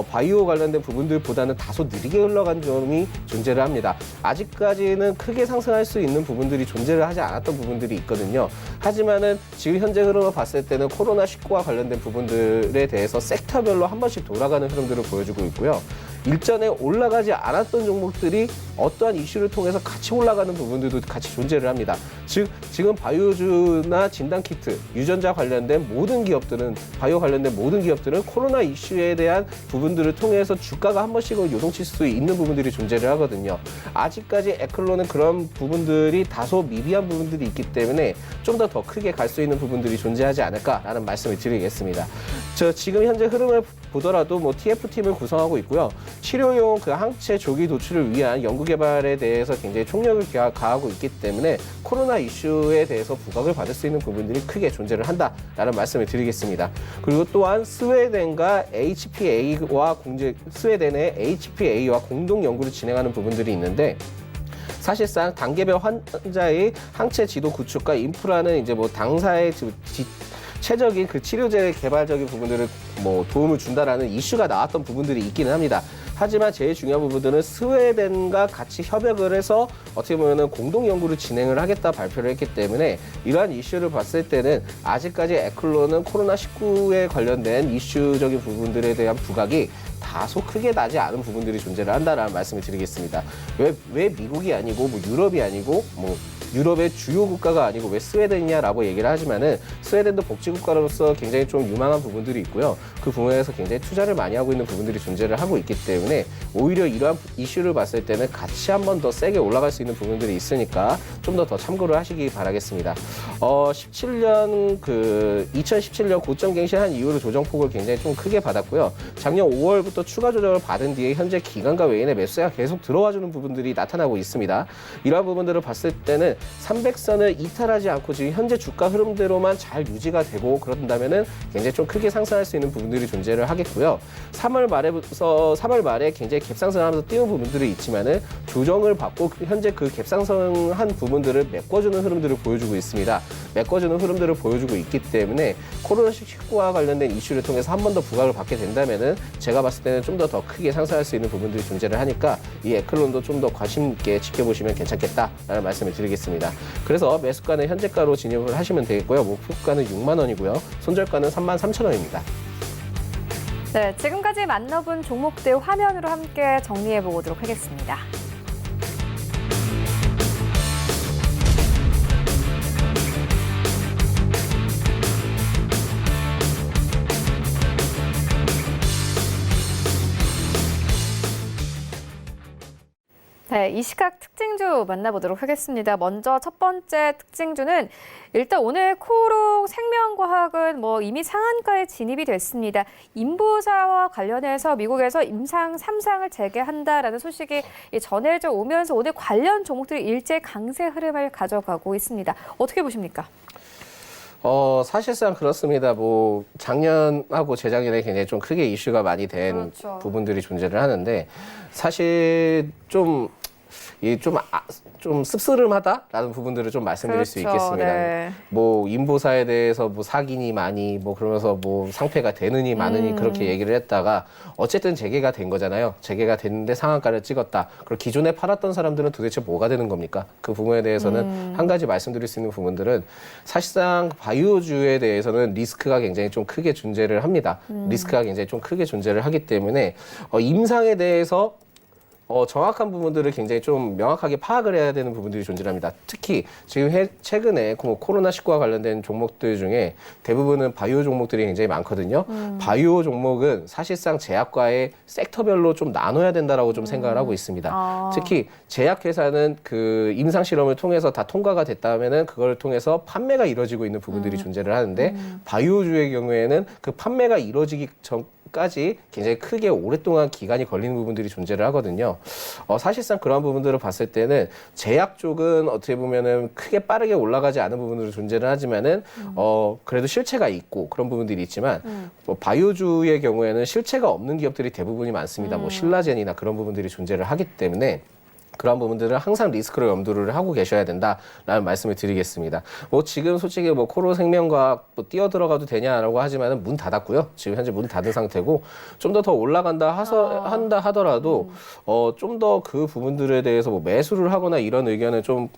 바이오 관련된 부분들보다는 다소 느리게 흘러간 점이 존재를 합니다. 아직까지는 크게 상승할 수 있는 부분들이 존재를 하지 않았던 부분들이 있거든요. 하지만은 지금 현재 흐름을 봤을 때는 코로나19와 관련된 부분들에 대해서 섹터별로 한 번씩 돌아가는 흐름들을 보여주고 있고요. 일전에 올라가지 않았던 종목들이 어떠한 이슈를 통해서 같이 올라가는 부분들도 같이 존재를 합니다. 즉, 지금 바이오주나 진단키트, 유전자 관련된 모든 기업들은, 바이오 관련된 모든 기업들은 코로나 이슈에 대한 부분들을 통해서 주가가 한 번씩은 요동칠 수 있는 부분들이 존재를 하거든요. 아직까지 에클론은 그런 부분들이 다소 미비한 부분들이 있기 때문에 좀 더 크게 갈 수 있는 부분들이 존재하지 않을까라는 말씀을 드리겠습니다. 지금 현재 흐름을 보더라도 TF팀을 구성하고 있고요. 치료용 그 항체 조기 도출을 위한 연구 개발에 대해서 굉장히 총력을 가하고 있기 때문에 코로나 이슈에 대해서 부각을 받을 수 있는 부분들이 크게 존재를 한다라는 말씀을 드리겠습니다. 그리고 또한 스웨덴의 HPA와 공동 연구를 진행하는 부분들이 있는데, 사실상 단계별 환자의 항체 지도 구축과 인프라는 이제 당사의 체적인 그 치료제 개발적인 부분들을 도움을 준다라는 이슈가 나왔던 부분들이 있기는 합니다. 하지만 제일 중요한 부분들은 스웨덴과 같이 협약을 해서 어떻게 보면 공동 연구를 진행을 하겠다 발표를 했기 때문에 이러한 이슈를 봤을 때는 아직까지 에클론은 코로나19에 관련된 이슈적인 부분들에 대한 부각이 다소 크게 나지 않은 부분들이 존재를 한다라는 말씀을 드리겠습니다. 왜 미국이 아니고 유럽이 아니고 유럽의 주요 국가가 아니고 왜 스웨덴이냐라고 얘기를 하지만은 스웨덴도 복지국가로서 굉장히 좀 유망한 부분들이 있고요. 그 부분에서 굉장히 투자를 많이 하고 있는 부분들이 존재를 하고 있기 때문에 오히려 이러한 이슈를 봤을 때는 같이 한 번 더 세게 올라갈 수 있는 부분들이 있으니까 좀 더 참고를 하시기 바라겠습니다. 2017년 고점 갱신한 이후로 조정폭을 굉장히 좀 크게 받았고요. 작년 5월부터 추가 조정을 받은 뒤에 현재 기관과 외인의 매수세가 계속 들어와주는 부분들이 나타나고 있습니다. 이러한 부분들을 봤을 때는 300선을 이탈하지 않고 지금 현재 주가 흐름대로만 잘 유지가 되고 그런다면은 굉장히 좀 크게 상승할 수 있는 부분들이 존재를 하겠고요. 3월 말에 굉장히 갭상승하면서 띄운 부분들이 있지만은 조정을 받고 현재 그 갭상승한 부분들을 메꿔주는 흐름들을 보여주고 있습니다. 메꿔주는 흐름들을 보여주고 있기 때문에 코로나19와 관련된 이슈를 통해서 한 번 더 부각을 받게 된다면은 제가 봤을 때는 좀 더 크게 상승할 수 있는 부분들이 존재를 하니까 이 에클론도 좀 더 관심 있게 지켜보시면 괜찮겠다라는 말씀을 드리겠습니다. 그래서 매수가는 현재가로 진입을 하시면 되겠고요. 목표가는 6만 원이고요. 손절가는 33,000원입니다. 네, 지금까지 만나본 종목들 화면으로 함께 정리해 보도록 하겠습니다. 네, 이 시각 특징주 만나보도록 하겠습니다. 먼저 첫 번째 특징주는 일단 오늘 코롱 생명과학은 이미 상한가에 진입이 됐습니다. 인보사와 관련해서 미국에서 임상 3상을 재개한다라는 소식이 전해져 오면서 오늘 관련 종목들이 일제 강세 흐름을 가져가고 있습니다. 어떻게 보십니까? 사실상 그렇습니다. 작년하고 재작년에 굉장히 좀 크게 이슈가 많이 된 그렇죠. 부분들이 존재를 하는데 사실 좀 이 좀 씁쓸름하다라는 부분들을 좀 말씀드릴 수 그렇죠. 있겠습니다. 네. 뭐 인보사에 대해서 뭐 사기니 많이 뭐 그러면서 뭐 상패가 되느니 마느니 그렇게 얘기를 했다가 어쨌든 재개가 된 거잖아요. 재개가 됐는데 상한가를 찍었다. 그리고 기존에 팔았던 사람들은 도대체 뭐가 되는 겁니까? 그 부분에 대해서는 한 가지 말씀드릴 수 있는 부분들은 사실상 바이오주에 대해서는 리스크가 굉장히 좀 크게 존재를 합니다. 리스크가 굉장히 좀 크게 존재를 하기 때문에 임상에 대해서 정확한 부분들을 굉장히 좀 명확하게 파악을 해야 되는 부분들이 존재합니다. 특히 지금 최근에 코로나19와 관련된 종목들 중에 대부분은 바이오 종목들이 굉장히 많거든요. 바이오 종목은 사실상 제약과의 섹터별로 좀 나눠야 된다라고 좀 생각을 하고 있습니다. 특히 제약회사는 그 임상 실험을 통해서 다 통과가 됐다면은 그걸 통해서 판매가 이루어지고 있는 부분들이 존재를 하는데 바이오주의 경우에는 그 판매가 이루어지기 전까지 굉장히 크게 오랫동안 기간이 걸리는 부분들이 존재를 하거든요. 사실상 그런 부분들을 봤을 때는 제약 쪽은 어떻게 보면은 크게 빠르게 올라가지 않은 부분들이 존재를 하지만은 그래도 실체가 있고 그런 부분들이 있지만 뭐 바이오주의 경우에는 실체가 없는 기업들이 대부분이 많습니다. 뭐 신라젠이나 그런 부분들이 존재를 하기 때문에 그런 부분들을 항상 리스크로 염두를 하고 계셔야 된다라는 말씀을 드리겠습니다. 뭐 지금 솔직히 뭐 코로생명과학 뭐 뛰어들어가도 되냐라고 하지만은 문 닫았고요. 지금 현재 문 닫은 상태고 좀 더 올라간다 한다 하더라도 좀 더 그 부분들에 대해서 뭐 매수를 하거나 이런 의견은 좀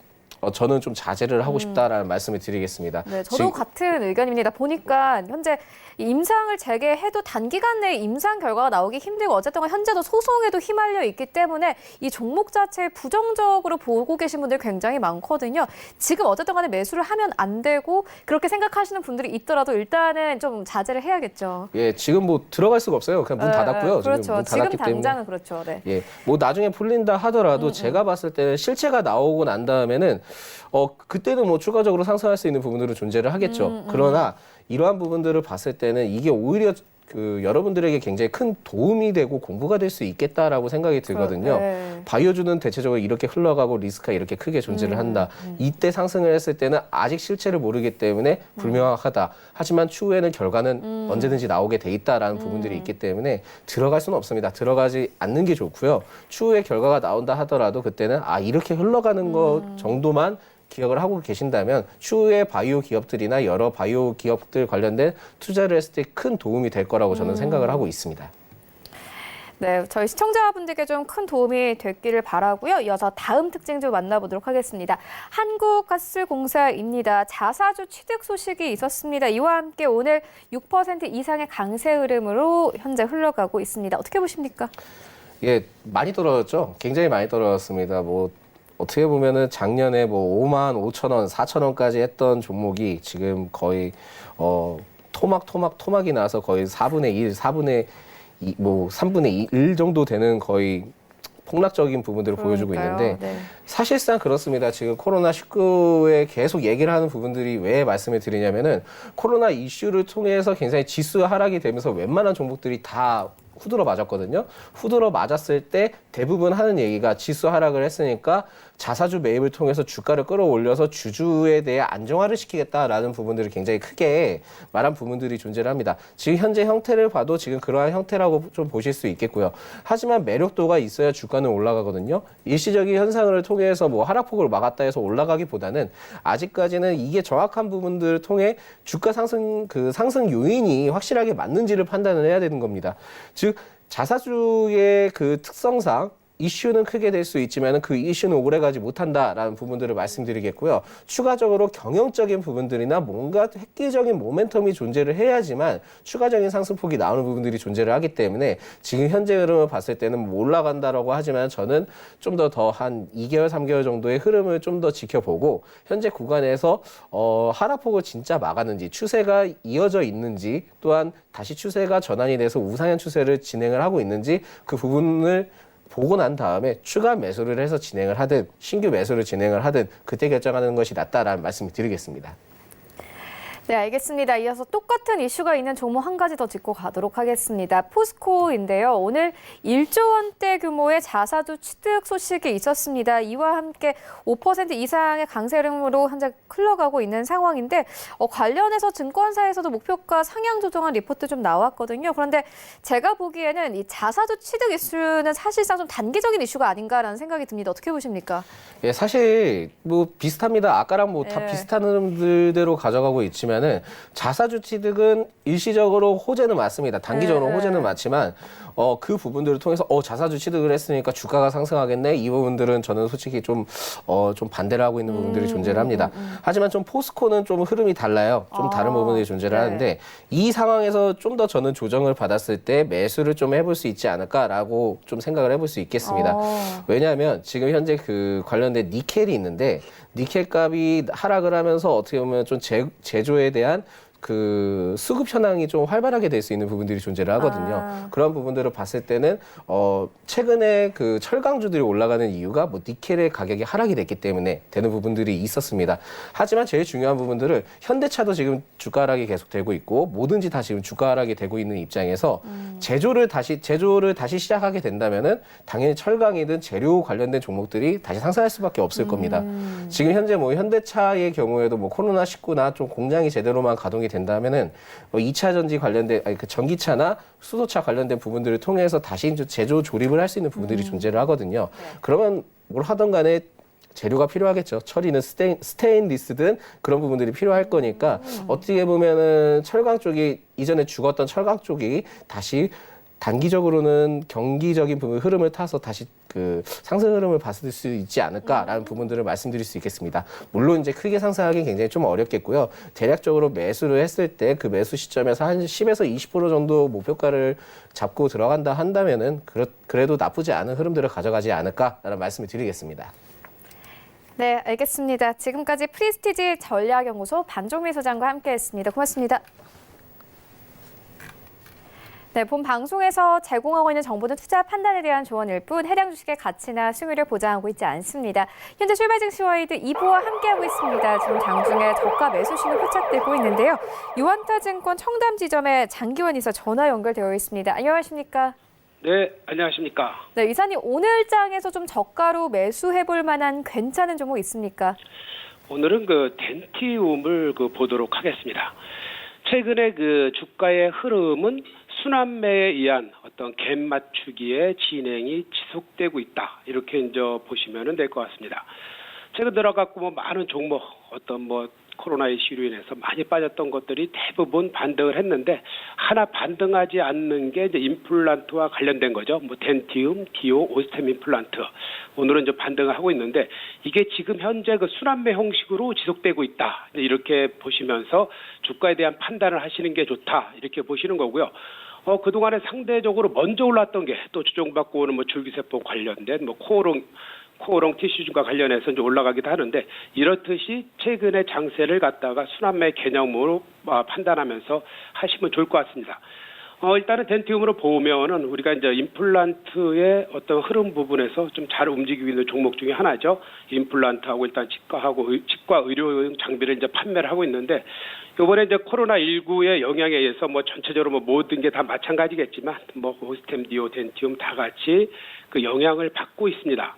저는 좀 자제를 하고 싶다라는 말씀을 드리겠습니다. 네, 저도 같은 의견입니다. 보니까 현재 임상을 재개해도 단기간 내에 임상 결과가 나오기 힘들고 어쨌든 현재도 소송에도 휘말려 있기 때문에 이 종목 자체를 부정적으로 보고 계신 분들이 굉장히 많거든요. 지금 어쨌든 간에 매수를 하면 안 되고 그렇게 생각하시는 분들이 있더라도 일단은 좀 자제를 해야겠죠. 예, 지금 뭐 들어갈 수가 없어요. 그냥 문 닫았고요. 그렇죠. 지금 문 닫았기 지금 당장은 그렇죠. 네. 예, 뭐 나중에 풀린다 하더라도 제가 봤을 때는 실체가 나오고 난 다음에는 그때는 뭐 추가적으로 상승할 수 있는 부분들은 존재를 하겠죠. 그러나 이러한 부분들을 봤을 때는 이게 오히려 그 여러분들에게 굉장히 큰 도움이 되고 공부가 될 수 있겠다라고 생각이 들거든요. 네. 바이오주는 대체적으로 이렇게 흘러가고 리스크가 이렇게 크게 존재를 한다. 이때 상승을 했을 때는 아직 실체를 모르기 때문에 불명확하다. 하지만 추후에는 결과는 언제든지 나오게 돼 있다라는 부분들이 있기 때문에 들어갈 수는 없습니다. 들어가지 않는 게 좋고요. 추후에 결과가 나온다 하더라도 그때는 이렇게 흘러가는 것 정도만 기억을 하고 계신다면 추후에 바이오 기업들이나 여러 바이오 기업들 관련된 투자를 했을 때 큰 도움이 될 거라고 저는 생각을 하고 있습니다. 네, 저희 시청자분들께 좀 큰 도움이 됐기를 바라고요. 이어서 다음 특징 좀 만나보도록 하겠습니다. 한국가스공사입니다. 자사주 취득 소식이 있었습니다. 이와 함께 오늘 6% 이상의 강세 흐름으로 현재 흘러가고 있습니다. 어떻게 보십니까? 예, 많이 떨어졌죠. 굉장히 많이 떨어졌습니다. 뭐 어떻게 보면은 작년에 뭐 5만 5천 원, 4천 원까지 했던 종목이 지금 거의 토막이 나서 거의 4분의 1, 4분의 2, 뭐 3분의 1 정도 되는 거의 폭락적인 부분들을 보여주고 있는데 네. 사실상 그렇습니다. 지금 코로나19에 계속 얘기를 하는 부분들이 왜 말씀을 드리냐면은 코로나 이슈를 통해서 굉장히 지수 하락이 되면서 웬만한 종목들이 다 후들어 맞았거든요. 후들어 맞았을 때 대부분 하는 얘기가 지수 하락을 했으니까 자사주 매입을 통해서 주가를 끌어올려서 주주에 대해 안정화를 시키겠다라는 부분들을 굉장히 크게 말한 부분들이 존재를 합니다. 지금 현재 형태를 봐도 지금 그러한 형태라고 좀 보실 수 있겠고요. 하지만 매력도가 있어야 주가는 올라가거든요. 일시적인 현상을 통해서 뭐 하락폭을 막았다 해서 올라가기보다는 아직까지는 이게 정확한 부분들을 통해 주가 상승 상승 요인이 확실하게 맞는지를 판단을 해야 되는 겁니다. 즉 자사주의 그 특성상 이슈는 크게 될 수 있지만 그 이슈는 오래가지 못한다라는 부분들을 말씀드리겠고요. 추가적으로 경영적인 부분들이나 뭔가 획기적인 모멘텀이 존재를 해야지만 추가적인 상승폭이 나오는 부분들이 존재를 하기 때문에 지금 현재 흐름을 봤을 때는 뭐 올라간다라고 하지만 저는 좀 더 한 2개월, 3개월 정도의 흐름을 좀 더 지켜보고 현재 구간에서 하락폭을 진짜 막았는지 추세가 이어져 있는지 또한 다시 추세가 전환이 돼서 우상향 추세를 진행을 하고 있는지 그 부분을 보고 난 다음에 추가 매수를 해서 진행을 하든 신규 매수를 진행을 하든 그때 결정하는 것이 낫다라는 말씀을 드리겠습니다. 네, 알겠습니다. 이어서 똑같은 이슈가 있는 종목 한 가지 더 짚고 가도록 하겠습니다. 포스코인데요. 오늘 1조 원대 규모의 자사주 취득 소식이 있었습니다. 이와 함께 5% 이상의 강세 흐름으로 현재 흘러가고 있는 상황인데 관련해서 증권사에서도 목표가 상향 조정한 리포트 좀 나왔거든요. 그런데 제가 보기에는 이 자사주 취득 이슈는 사실상 좀 단기적인 이슈가 아닌가라는 생각이 듭니다. 어떻게 보십니까? 예, 사실 뭐 비슷합니다. 아까랑 뭐 다 예. 비슷한 흐름들대로 가져가고 있지만은 자사주 취득은 일시적으로 호재는 맞습니다. 단기적으로 예. 호재는 맞지만 그 부분들을 통해서 자사주 취득을 했으니까 주가가 상승하겠네. 이 부분들은 저는 솔직히 좀 반대를 하고 있는 부분들이 존재를 합니다. 하지만 좀 포스코는 좀 흐름이 달라요. 좀 다른 부분들이 존재를 네. 하는데 이 상황에서 좀 더 저는 조정을 받았을 때 매수를 좀 해볼 수 있지 않을까라고 좀 생각을 해볼 수 있겠습니다. 왜냐하면 지금 현재 그 관련된 니켈이 있는데 니켈 값이 하락을 하면서 어떻게 보면 좀 제조에 대한 그 수급 현황이 좀 활발하게 될 수 있는 부분들이 존재를 하거든요. 그런 부분들을 봤을 때는 최근에 그 철강주들이 올라가는 이유가 뭐 니켈의 가격이 하락이 됐기 때문에 되는 부분들이 있었습니다. 하지만 제일 중요한 부분들은 현대차도 지금 주가 하락이 계속되고 있고 뭐든지 다 지금 주가 하락이 되고 있는 입장에서 제조를 다시 시작하게 된다면은 당연히 철강이든 재료 관련된 종목들이 다시 상승할 수밖에 없을 겁니다. 지금 현재 뭐 현대차의 경우에도 뭐 코로나19나 좀 공장이 제대로만 가동이 된다면은 2차 전지 관련된 그 전기차나 수소차 관련된 부분들을 통해서 다시 이제 제조 조립을 할 수 있는 부분들이 존재를 하거든요. 그러면 뭘 하던 간에 재료가 필요하겠죠. 처리는 스테인리스든 그런 부분들이 필요할 거니까 어떻게 보면은 철강 쪽이 이전에 죽었던 철강 쪽이 다시 단기적으로는 경기적인 부분 흐름을 타서 다시 그 상승 흐름을 봤을 수 있지 않을까라는 부분들을 말씀드릴 수 있겠습니다. 물론 이제 크게 상승하기 굉장히 좀 어렵겠고요. 대략적으로 매수를 했을 때 그 매수 시점에서 한 10에서 20% 정도 목표가를 잡고 들어간다 한다면은 그래도 나쁘지 않은 흐름들을 가져가지 않을까라는 말씀을 드리겠습니다. 네, 알겠습니다. 지금까지 프리스티지 전략연구소 반종미 소장과 함께했습니다. 고맙습니다. 네, 본 방송에서 제공하고 있는 정보는 투자 판단에 대한 조언일 뿐 해당 주식의 가치나 수익률을 보장하고 있지 않습니다. 현재 출발 증시 와이드 2부와 함께하고 있습니다. 지금 장중에 저가 매수 신호 포착되고 있는데요. 유한타증권 청담 지점에 장기원 이사 전화 연결되어 있습니다. 안녕하십니까? 네, 안녕하십니까? 네, 이사님 오늘 장에서 좀 저가로 매수해볼 만한 괜찮은 종목 있습니까? 오늘은 그 덴티움을 보도록 하겠습니다. 최근에 그 주가의 흐름은 순환매에 의한 어떤 갭 맞추기의 진행이 지속되고 있다. 이렇게 이제 보시면 될 것 같습니다. 최근 들어갖고 뭐 많은 종목 어떤 뭐 코로나 이슈로 인해서 많이 빠졌던 것들이 대부분 반등을 했는데 하나 반등하지 않는 게 이제 임플란트와 관련된 거죠. 뭐 덴티움, 디오, 오스템 임플란트. 오늘은 이제 반등을 하고 있는데 이게 지금 현재 그 순환매 형식으로 지속되고 있다. 이렇게 보시면서 주가에 대한 판단을 하시는 게 좋다. 이렇게 보시는 거고요. 그동안에 상대적으로 먼저 올랐던 게 또 주종받고 오는 뭐 줄기세포 관련된 뭐 코오롱 티슈균과 관련해서 이제 올라가기도 하는데 이렇듯이 최근의 장세를 갖다가 순환매 개념으로 판단하면서 하시면 좋을 것 같습니다. 일단은 덴티움으로 보면은 우리가 이제 임플란트의 어떤 흐름 부분에서 좀 잘 움직이고 있는 종목 중에 하나죠. 임플란트하고 일단 치과 의료용 장비를 이제 판매를 하고 있는데 이번에 이제 코로나19의 영향에 의해서 뭐 전체적으로 뭐 모든 게 다 마찬가지겠지만 뭐 오스템, 디오, 덴티움 다 같이 그 영향을 받고 있습니다.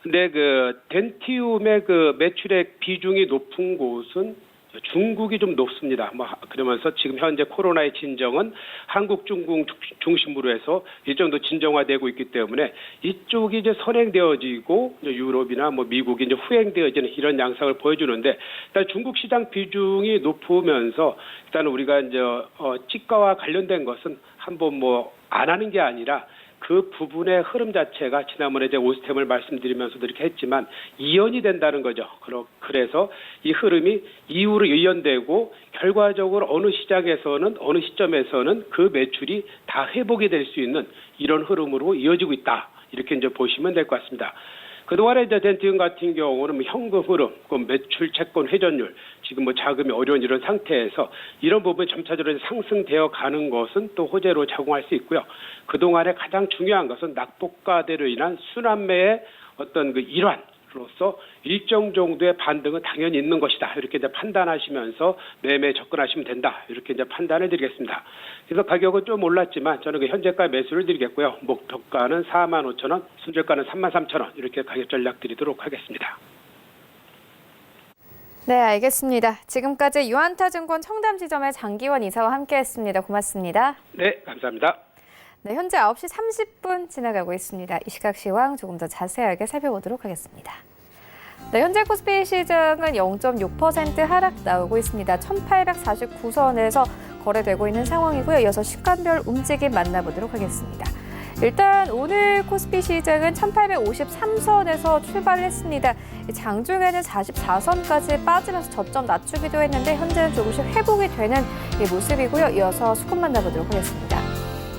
근데 그 덴티움의 그 매출액 비중이 높은 곳은 중국이 좀 높습니다. 그러면서 지금 현재 코로나의 진정은 한국, 중국 중심으로 해서 이 정도 진정화되고 있기 때문에 이쪽이 이제 선행되어지고 유럽이나 뭐 미국이 이제 후행되어지는 이런 양상을 보여주는데 일단 중국 시장 비중이 높으면서 일단 우리가 이제 치과와 관련된 것은 한번 뭐 안 하는 게 아니라 그 부분의 흐름 자체가 지난번에 이제 오스템을 말씀드리면서도 이렇게 했지만 이연이 된다는 거죠. 그래서 이 흐름이 이후로 이연되고 결과적으로 어느 시장에서는 어느 시점에서는 그 매출이 다 회복이 될 수 있는 이런 흐름으로 이어지고 있다. 이렇게 이제 보시면 될 것 같습니다. 그동안에 이제 덴티움 같은 경우는 뭐 현금 흐름, 매출 채권 회전율, 지금 뭐 자금이 어려운 이런 상태에서 이런 부분이 점차적으로 상승되어 가는 것은 또 호재로 작용할 수 있고요. 그동안에 가장 중요한 것은 낙폭과대로 인한 순환매의 어떤 그 일환, 로서 일정 정도의 반등은 당연히 있는 것이다. 이렇게 이제 판단하시면서 매매에 접근하시면 된다. 이렇게 이제 판단을 드리겠습니다. 그래서 가격은 좀 올랐지만 저는 그 현재가 매수를 드리겠고요. 목표가는 45,000원, 손절가는 33,000원 이렇게 가격 전략 드리도록 하겠습니다. 네, 알겠습니다. 지금까지 유한타증권 청담지점의 장기원 이사와 함께했습니다. 고맙습니다. 네, 감사합니다. 네, 현재 9시 30분 지나가고 있습니다. 이 시각 시황 조금 더 자세하게 살펴보도록 하겠습니다. 네, 현재 코스피 시장은 0.6% 하락 나오고 있습니다. 1849선에서 거래되고 있는 상황이고요. 이어서 시간별 움직임 만나보도록 하겠습니다. 일단 오늘 코스피 시장은 1853선에서 출발했습니다. 장중에는 44선까지 빠지면서 저점 낮추기도 했는데 현재는 조금씩 회복이 되는 모습이고요. 이어서 수급 만나보도록 하겠습니다.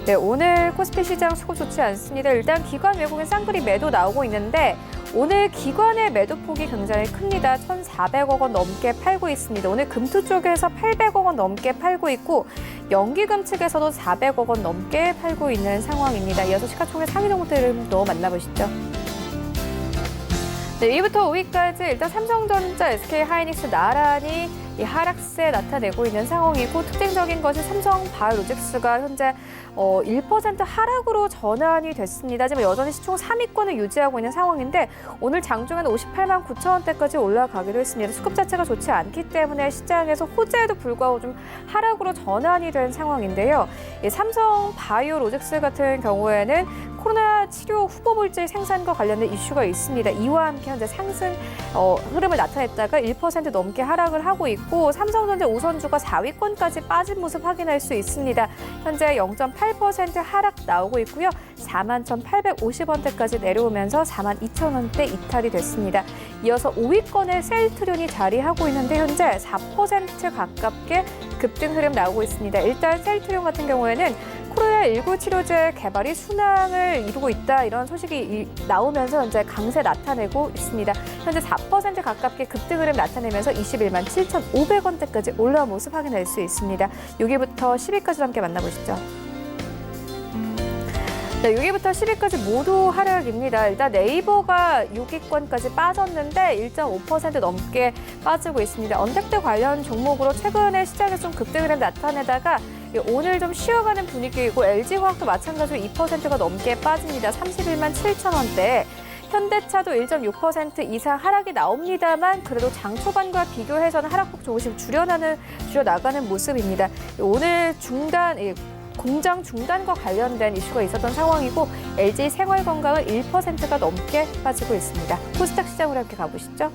네, 오늘 코스피 시장 수급 좋지 않습니다. 일단 기관 외국인 쌍끌이 매도 나오고 있는데 오늘 기관의 매도폭이 굉장히 큽니다. 1,400억 원 넘게 팔고 있습니다. 오늘 금투 쪽에서 800억 원 넘게 팔고 있고 연기금 측에서도 400억 원 넘게 팔고 있는 상황입니다. 이어서 시가총액 상위 종목들도 만나보시죠. 네, 2위부터 5위까지 일단 삼성전자, SK하이닉스 나란히 이 하락세 나타내고 있는 상황이고 특징적인 것이 삼성바이오로직스가 현재 1% 하락으로 전환이 됐습니다. 하지만 여전히 시총 3위권을 유지하고 있는 상황인데 오늘 장중에는 58만 9천 원대까지 올라가기도 했습니다. 수급 자체가 좋지 않기 때문에 시장에서 호재에도 불구하고 좀 하락으로 전환이 된 상황인데요. 이 삼성바이오로직스 같은 경우에는 코로나 치료 후보 물질 생산과 관련된 이슈가 있습니다. 이와 함께 현재 상승 흐름을 나타냈다가 1% 넘게 하락을 하고 있고 삼성전자 우선주가 4위권까지 빠진 모습 확인할 수 있습니다. 현재 0.8% 하락 나오고 있고요. 41,850원대까지 내려오면서 42,000원대 이탈이 됐습니다. 이어서 5위권에 셀트리온이 자리하고 있는데 현재 4% 가깝게 급등 흐름 나오고 있습니다. 일단 셀트리온 같은 경우에는 코로나19 치료제 개발이 순항을 이루고 있다 이런 소식이 나오면서 현재 강세 나타내고 있습니다. 현재 4% 가깝게 급등 흐름 나타내면서 21만 7,500원대까지 올라온 모습 확인할 수 있습니다. 6위부터 10위까지 함께 만나보시죠. 네, 6위부터 10위까지 모두 하락입니다. 일단 네이버가 6위권까지 빠졌는데 1.5% 넘게 빠지고 있습니다. 언택트 관련 종목으로 최근에 시장에 좀 급등 흐름 나타내다가 오늘 좀 쉬어가는 분위기이고 LG화학도 마찬가지로 2%가 넘게 빠집니다. 31만 7천 원대. 현대차도 1.6% 이상 하락이 나옵니다만 그래도 장 초반과 비교해서는 하락폭 조금씩 줄여나가는 모습입니다. 오늘 공장 중단과 관련된 이슈가 있었던 상황이고 LG 생활건강은 1%가 넘게 빠지고 있습니다. 코스닥 시장으로 함께 가보시죠.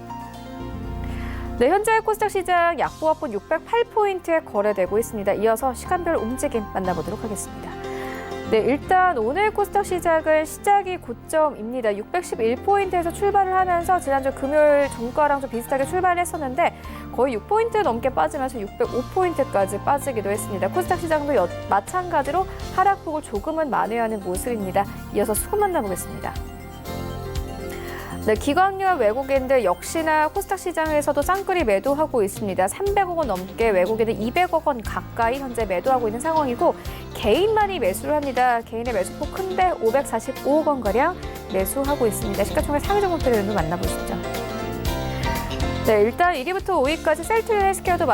네, 현재 코스닥 시장 약보합권 608포인트에 거래되고 있습니다. 이어서 시간별 움직임 만나보도록 하겠습니다. 네, 일단 오늘 코스닥 시장은 시작이 고점입니다. 611포인트에서 출발을 하면서 지난주 금요일 종가랑 좀 비슷하게 출발을 했었는데 거의 6포인트 넘게 빠지면서 605포인트까지 빠지기도 했습니다. 코스닥 시장도 마찬가지로 하락폭을 조금은 만회하는 모습입니다. 이어서 수급 만나보겠습니다. 네, 기관과 외국인들 역시나 코스닥 시장에서도 쌍끌이 매도하고 있습니다. 300억 원 넘게 외국인은 200억 원 가까이 현재 매도하고 있는 상황이고 개인만이 매수를 합니다. 개인의 매수폭 큰데 545억 원가량 매수하고 있습니다. 시가총액 상위 종목들을 만나보시죠. 네, 일단 1위부터 5위까지 셀트리온 헬스케어도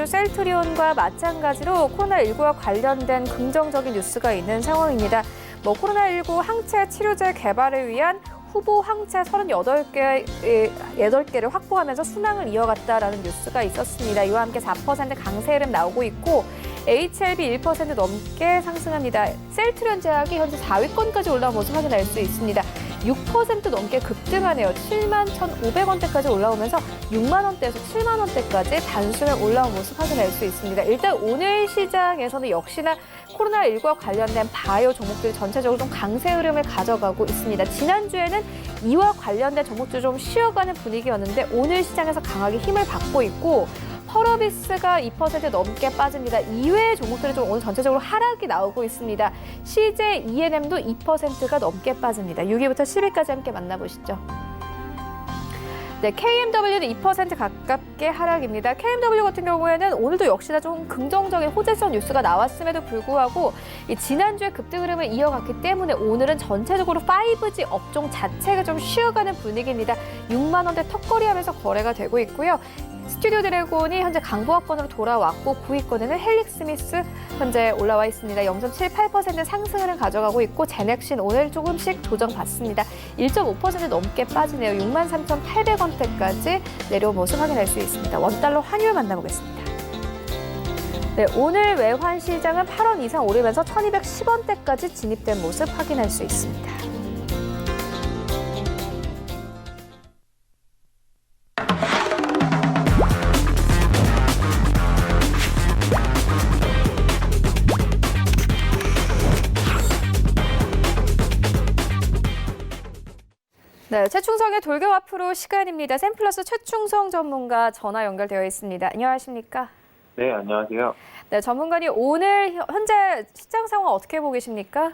셀트리온과 마찬가지로 코로나19와 관련된 긍정적인 뉴스가 있는 상황입니다. 코로나19 항체 치료제 개발을 위한 후보 항체 38개를 확보하면서 순항을 이어갔다라는 뉴스가 있었습니다. 이와 함께 4% 강세 흐름 나오고 있고 HLB 1% 넘게 상승합니다. 셀트리온 제약이 현재 4위권까지 올라온 모습 확인할 수 있습니다. 6% 넘게 급등하네요. 7만 1,500원대까지 올라오면서 6만 원대에서 7만 원대까지 단숨에 올라온 모습 확인할 수 있습니다. 일단 오늘 시장에서는 역시나 코로나19와 관련된 바이오 종목들이 전체적으로 좀 강세 흐름을 가져가고 있습니다. 지난주에는 이와 관련된 종목들이 좀 쉬어가는 분위기였는데 오늘 시장에서 강하게 힘을 받고 있고 펄어비스가 2% 넘게 빠집니다. 이외의 종목들이 좀 오늘 전체적으로 하락이 나오고 있습니다. CJ ENM도 2%가 넘게 빠집니다. 6위부터 10위까지 함께 만나보시죠. 네, KMW는 2% 가깝게 하락입니다. KMW 같은 경우에는 오늘도 역시나 좀 긍정적인 호재성 뉴스가 나왔음에도 불구하고 이 지난주에 급등 흐름을 이어갔기 때문에 오늘은 전체적으로 5G 업종 자체가 좀 쉬어가는 분위기입니다. 6만 원대 턱걸이하면서 거래가 되고 있고요. 스튜디오 드래곤이 현재 강보합권으로 돌아왔고 9위권에는 헬릭스미스 현재 올라와 있습니다. 0.78% 상승을 가져가고 있고 제넥신 오늘 조금씩 조정받습니다. 1.5% 넘게 빠지네요. 63,800원대까지 내려온 모습 확인할 수 있습니다. 원달러 환율 만나보겠습니다. 네, 오늘 외환 시장은 8원 이상 오르면서 1210원대까지 진입된 모습 확인할 수 있습니다. 네, 최충성의 돌격 앞으로 시간입니다. 샘플러스 최충성 전문가 전화 연결되어 있습니다. 안녕하십니까? 네, 안녕하세요. 네, 전문가님 오늘 현재 시장 상황 어떻게 보고 계십니까?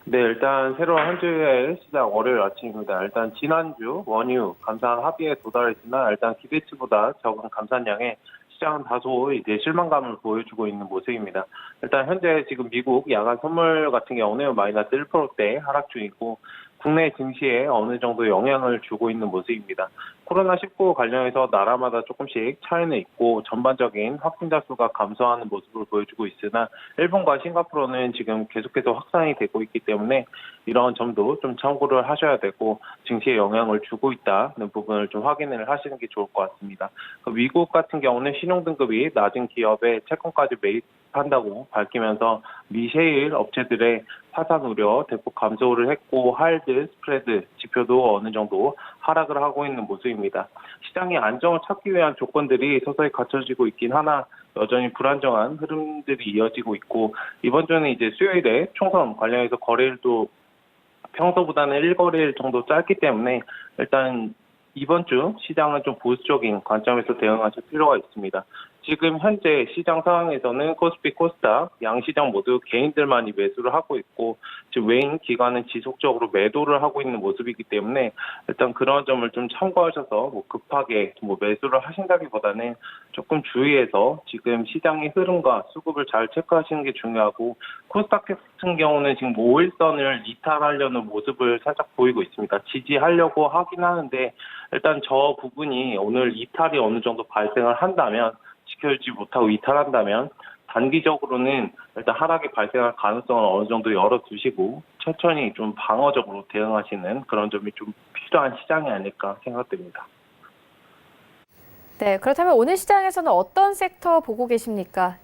네, 일단 새로운 한 주의 시장 월요일 아침입니다. 일단 지난주 원유 감산 합의에 도달했지만 일단 기대치보다 적은 감산량에 시장은 다소 이제 실망감을 보여주고 있는 모습입니다. 일단 현재 지금 미국 야간 선물 같은 경우는 마이너스 1%대 하락 중이고 국내 증시에 어느 정도 영향을 주고 있는 모습입니다. 코로나19 관련해서 나라마다 조금씩 차이는 있고 전반적인 확진자 수가 감소하는 모습을 보여주고 있으나 일본과 싱가포르는 지금 계속해서 확산이 되고 있기 때문에 이런 점도 좀 참고를 하셔야 되고 증시에 영향을 주고 있다는 부분을 좀 확인을 하시는 게 좋을 것 같습니다. 미국 같은 경우는 신용등급이 낮은 기업에 채권까지 매입한다고 밝히면서 미셰일 업체들의 파산 우려 대폭 감소를 했고 하이드 스프레드 지표도 어느 정도 하락을 하고 있는 모습입니다. 시장이 안정을 찾기 위한 조건들이 서서히 갖춰지고 있긴 하나 여전히 불안정한 흐름들이 이어지고 있고 이번 주는 이제 수요일에 총선 관련해서 거래일도 평소보다는 1거래일 정도 짧기 때문에 일단 이번 주 시장은 좀 보수적인 관점에서 대응하실 필요가 있습니다. 지금 현재 시장 상황에서는 코스피, 코스닥, 양시장 모두 개인들만이 매수를 하고 있고 지금 외인 기관은 지속적으로 매도를 하고 있는 모습이기 때문에 일단 그런 점을 좀 참고하셔서 급하게 매수를 하신다기보다는 조금 주의해서 지금 시장의 흐름과 수급을 잘 체크하시는 게 중요하고 코스닥 같은 경우는 지금 5일선을 이탈하려는 모습을 살짝 보이고 있습니다. 지지하려고 하긴 하는데 일단 저 부분이 오늘 이탈이 어느 정도 발생을 한다면 지켜주지 못하고 이탈한다면 단기적으로는 일단 하락이 발생할 가능성을 어느 정도 열어두시고 천천히 좀 방어적으로 대응하시는 그런 점이 좀 필요한 시장이 아닐까 생각됩니다. 네, 그렇다면 오늘 시장에서는 어떤 섹터 보고 계십니까?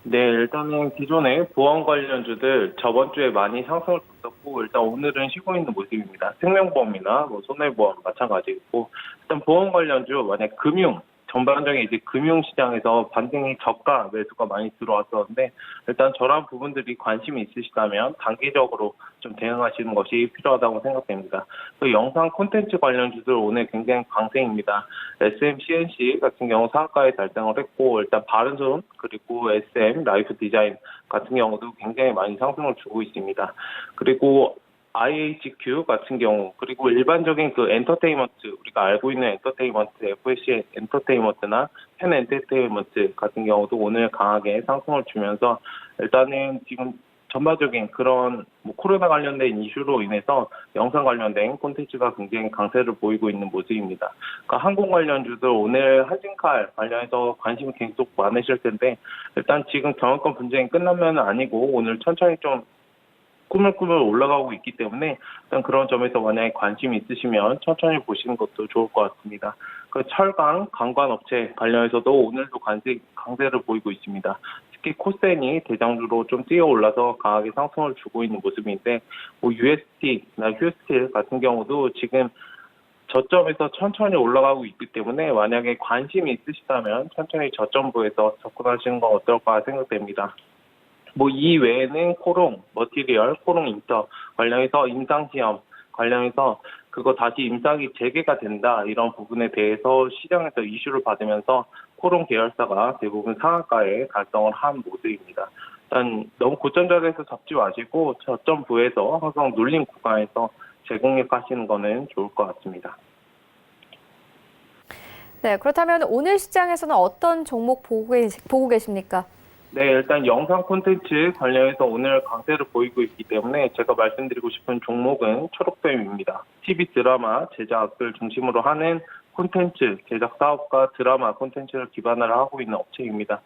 네, 일단은 기존의 보험 관련주들 저번 주에 많이 상승을 줬었고 일단 오늘은 쉬고 있는 모습입니다. 생명보험이나 손해보험 마찬가지고 일단 보험 관련주 만약 금융 전반적인 이제 금융시장에서 반등이 저가 매수가 많이 들어왔었는데 일단 저런 부분들이 관심이 있으시다면 단기적으로 좀 대응하시는 것이 필요하다고 생각됩니다. 그 영상 콘텐츠 관련주들 오늘 굉장히 강세입니다. SM, CNC 같은 경우 상가에 달성을 했고 일단 바른손 그리고 SM, 라이프 디자인 같은 경우도 굉장히 많이 상승을 주고 있습니다. 그리고 IHQ 같은 경우 그리고 일반적인 그 엔터테인먼트 우리가 알고 있는 엔터테인먼트 FSC 엔터테인먼트나 펜 엔터테인먼트 같은 경우도 오늘 강하게 상승을 주면서 일단은 지금 전반적인 그런 코로나 관련된 이슈로 인해서 영상 관련된 콘텐츠가 굉장히 강세를 보이고 있는 모습입니다. 그러니까 항공 관련주들 오늘 한진칼 관련해서 관심이 계속 많으실 텐데 일단 지금 경영권 분쟁이 끝나면 아니고 오늘 천천히 좀 꾸물꾸물 올라가고 있기 때문에 일단 그런 점에서 만약에 관심이 있으시면 천천히 보시는 것도 좋을 것 같습니다. 그 철강, 관광업체 관련해서도 오늘도 강세를 보이고 있습니다. 특히 코센이 대장주로 좀 뛰어 올라서 강하게 상승을 주고 있는 모습인데 UST나 휴스틸 같은 경우도 지금 저점에서 천천히 올라가고 있기 때문에 만약에 관심이 있으시다면 천천히 저점부에서 접근하시는 건 어떨까 생각됩니다. 이 외에는 코롱, 머티리얼, 코롱 인터 관련해서 임상시험 관련해서 그거 다시 임상이 재개가 된다 이런 부분에 대해서 시장에서 이슈를 받으면서 코롱 계열사가 대부분 상한가에 달성을 한 모습입니다. 일단 너무 고점 자리에서 잡지 마시고 저점부에서 항상 눌림 구간에서 재공략하시는 거는 좋을 것 같습니다. 네, 그렇다면 오늘 시장에서는 어떤 종목 보고 계십니까? 네, 일단 영상 콘텐츠 관련해서 오늘 강세를 보이고 있기 때문에 제가 말씀드리고 싶은 종목은 초록뱀입니다. TV 드라마 제작을 중심으로 하는 콘텐츠 제작 사업과 드라마 콘텐츠를 기반으로 하고 있는 업체입니다.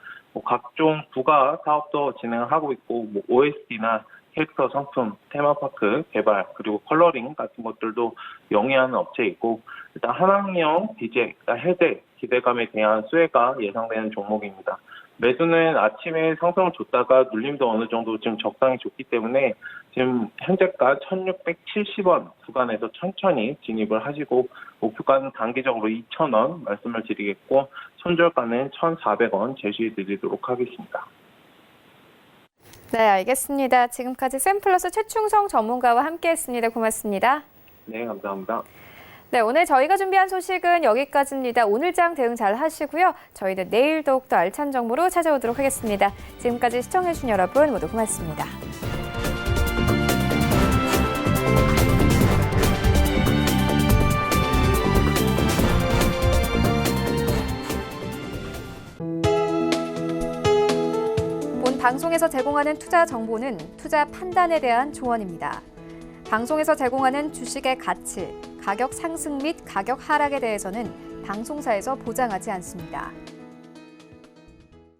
각종 부가 사업도 진행하고 있고 OST나 캐릭터 상품, 테마파크 개발, 그리고 컬러링 같은 것들도 영위하는 업체이고 일단 한학령, BJ, 해제, 기대감에 대한 수혜가 예상되는 종목입니다. 매수는 아침에 상승을 줬다가 눌림도 어느 정도 지금 적당히 줬기 때문에 지금 현재가 1,670원 구간에서 천천히 진입을 하시고 목표가는 단기적으로 2,000원 말씀을 드리겠고 손절가는 1,400원 제시해 드리도록 하겠습니다. 네, 알겠습니다. 지금까지 샘플러스 최충성 전문가와 함께했습니다. 고맙습니다. 네, 감사합니다. 네, 오늘 저희가 준비한 소식은 여기까지입니다. 오늘 장 대응 잘 하시고요. 저희는 내일 더욱더 알찬 정보로 찾아오도록 하겠습니다. 지금까지 시청해주신 여러분 모두 고맙습니다. 본 방송에서 제공하는 투자 정보는 투자 판단에 대한 조언입니다. 방송에서 제공하는 주식의 가치, 가격 상승 및 가격 하락에 대해서는 방송사에서 보장하지 않습니다.